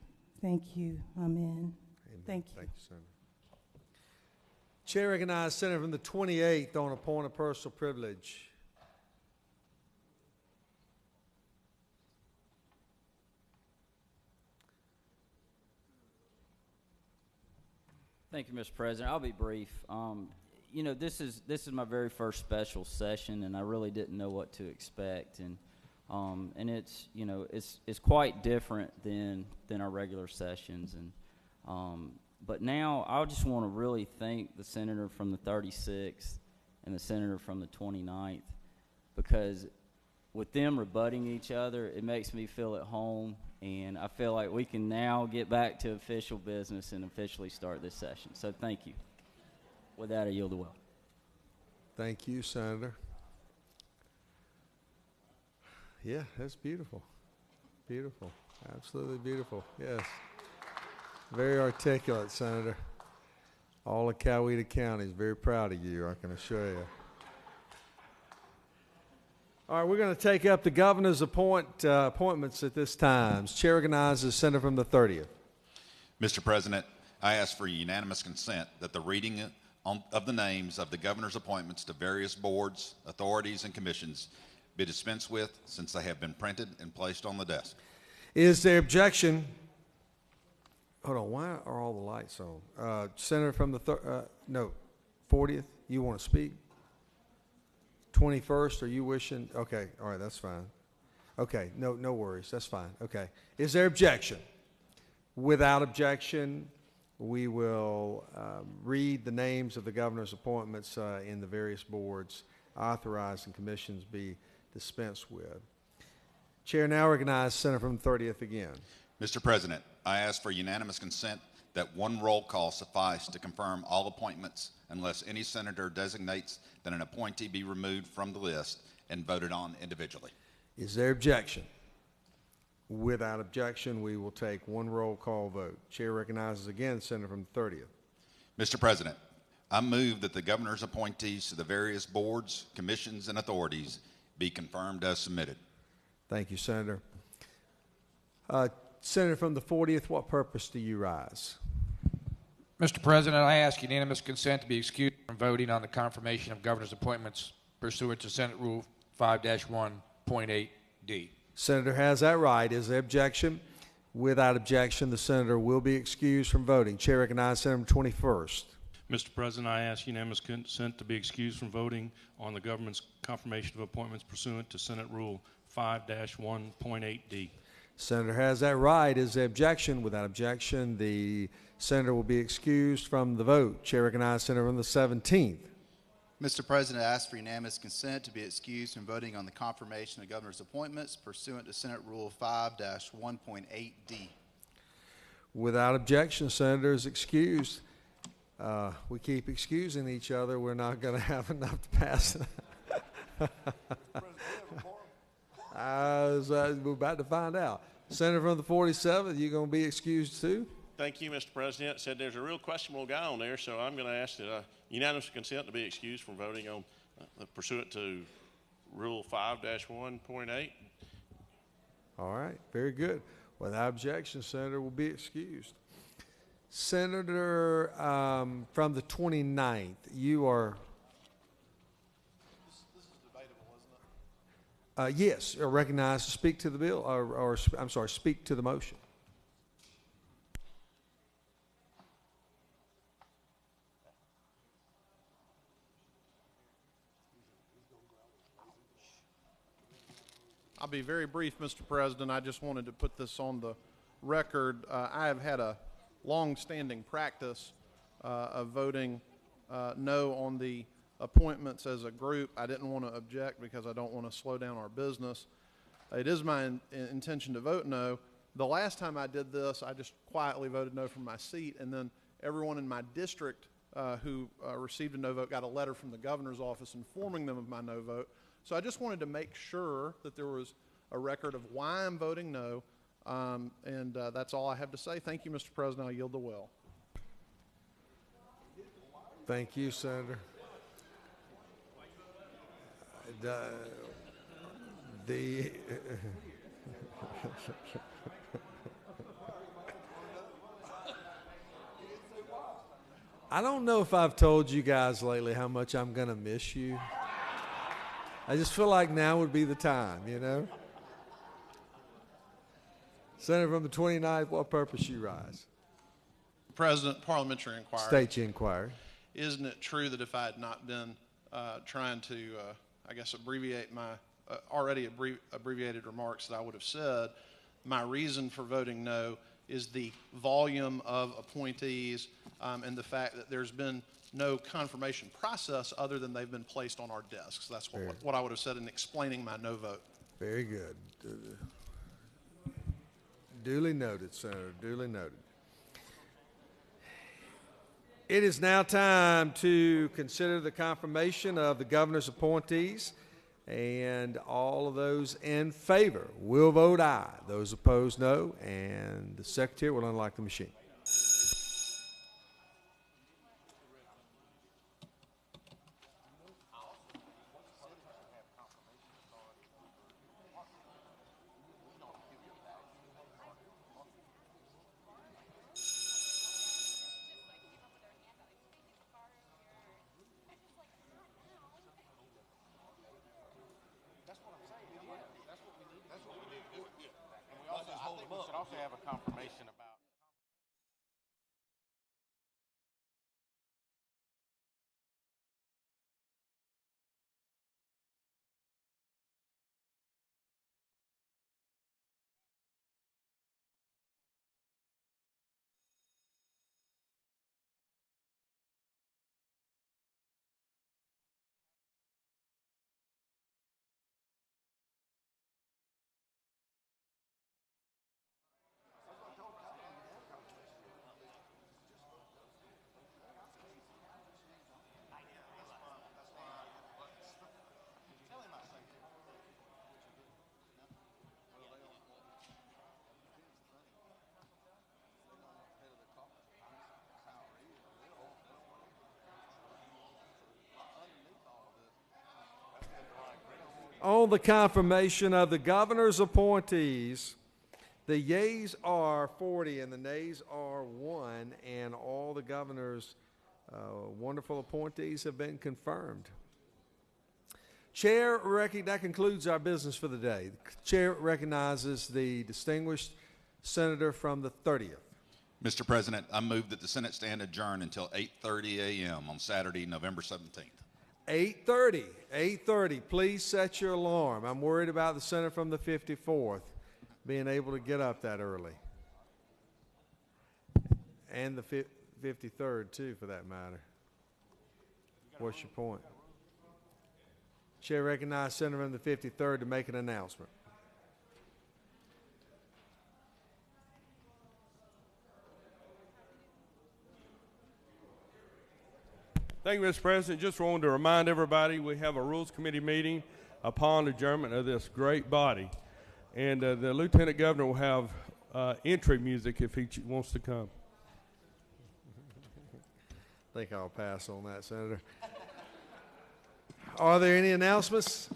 Thank you. Amen. Amen. Thank you. Thank you, Senator. Chair recognizes Senator from the 28th on a point of personal privilege. Thank you, Mr. President. I'll be brief. You know, this is my very first special session, and I really didn't know what to expect, and it's, you know, it's quite different than our regular sessions, and but now I just want to really thank the senator from the 36th and the senator from the 29th, because with them rebutting each other, it makes me feel at home, and I feel like we can now get back to official business and officially start this session. So thank you. With that, I yield the will. Thank you, Senator. Yeah, that's beautiful. Beautiful. Absolutely beautiful. Yes. Very articulate, Senator. All of Coweta County is very proud of you, I can assure you. All right, we're going to take up the governor's appointments at this time. Chair recognizes Senator from the 30th. Mr. President, I ask for unanimous consent that the reading of the names of the governor's appointments to various boards, authorities, and commissions be dispensed with, since they have been printed and placed on the desk. Is there objection? Hold on, why are all the lights on? Senator from the 40th, you want to speak? 21st, are you wishing? Okay, all right, that's fine. Okay, no worries, that's fine. Okay, is there objection? Without objection, we will read the names of the governor's appointments in the various boards authorized and commissions be dispensed with. Chair now recognizes Senator from the 30th again. Mr. President, I ask for unanimous consent that one roll call suffice to confirm all appointments, unless any senator designates that an appointee be removed from the list and voted on individually. Is there objection? Without objection, we will take one roll call vote. Chair recognizes again Senator from the 30th. Mr. President, I move that the governor's appointees to the various boards, commissions, and authorities be confirmed as submitted. Thank you, Senator. Senator from the 40th, what purpose do you rise? Mr. President, I ask unanimous consent to be excused from voting on the confirmation of governor's appointments pursuant to Senate Rule 5-1.8D. Senator has that right. Is there objection? Without objection, the senator will be excused from voting. Chair recognizes Senator 21st. Mr. President, I ask unanimous consent to be excused from voting on the government's confirmation of appointments pursuant to Senate Rule 5-1.8D. Senator has that right. Is there objection? Without objection, the senator will be excused from the vote. Chair recognizes Senator from the 17th. Mr. President, I ask for unanimous consent to be excused from voting on the confirmation of governor's appointments pursuant to Senate Rule 5-1.8D. Without objection, senator is excused. We keep excusing each other. We're not going to have enough to pass. We're about to find out. Senator from the 47th, you going to be excused too? Thank you, Mr. President. Said there's a real questionable guy on there, so I'm going to ask that unanimous consent to be excused from voting on pursuant to Rule 5-1.8. All right, very good. Without objection, senator will be excused. Senator from the 29th, you are. Yes, are recognized to speak to the bill, or I'm sorry, speak to the motion. I'll be very brief, Mr. President. I just wanted to put this on the record. I have had a long-standing practice of voting no on the appointments as a group. I didn't want to object because I don't want to slow down our business. It is my intention to vote no. The last time I did this, I just quietly voted no from my seat, and then everyone in my district who received a no vote got a letter from the governor's office informing them of my no vote. So I just wanted to make sure that there was a record of why I'm voting no, and that's all I have to say. Thank you, Mr. President. I'll yield the will. Thank you, Senator. I don't know if I've told you guys lately how much I'm going to miss you. I just feel like now would be the time, you know? Senator from the 29th, what purpose you rise? President, parliamentary inquiry. State your inquiry. Isn't it true that if I had not been trying to, I guess, abbreviate my already abbreviated remarks that I would have said, my reason for voting no is the volume of appointees and the fact that there's been no confirmation process other than they've been placed on our desks. That's what I would have said in explaining my no vote. Very good. Duly noted, Senator. Duly noted. It is now time to consider the confirmation of the governor's appointees, and all of those in favor will vote aye. Those opposed, no, and the secretary will unlock the machine. Also have a confirmation about On the confirmation of the governor's appointees, the yeas are 40 and the nays are 1, and all the governor's wonderful appointees have been confirmed. That concludes our business for the day. The chair recognizes the distinguished senator from the 30th. Mr. President, I move that the Senate stand adjourned until 8:30 a.m. on Saturday, November 17th. 8:30. Please set your alarm. I'm worried about the senator from the 54th being able to get up that early. And the 53rd, too, for that matter. What's your point? Chair recognizes Senator from the 53rd to make an announcement. Thank you, Mr. President. Just wanted to remind everybody we have a Rules Committee meeting upon adjournment of this great body. And the Lieutenant Governor will have entry music if he wants to come. I think I'll pass on that, Senator. Are there any announcements?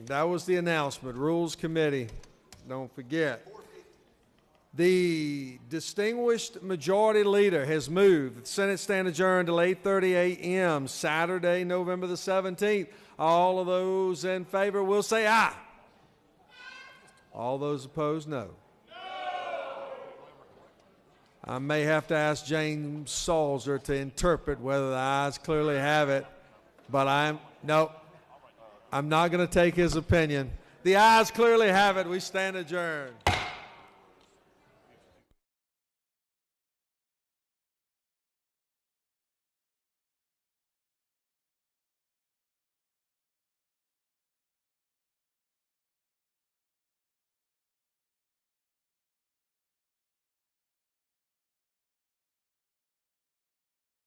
That was the announcement. Rules Committee. Don't forget. The distinguished majority leader has moved that the Senate stand adjourned till 8:30 a.m. Saturday, November the 17th. All of those in favor will say aye. All those opposed, no. I may have to ask James Salzer to interpret whether the ayes clearly have it, but I'm not going to take his opinion. The ayes clearly have it. We stand adjourned.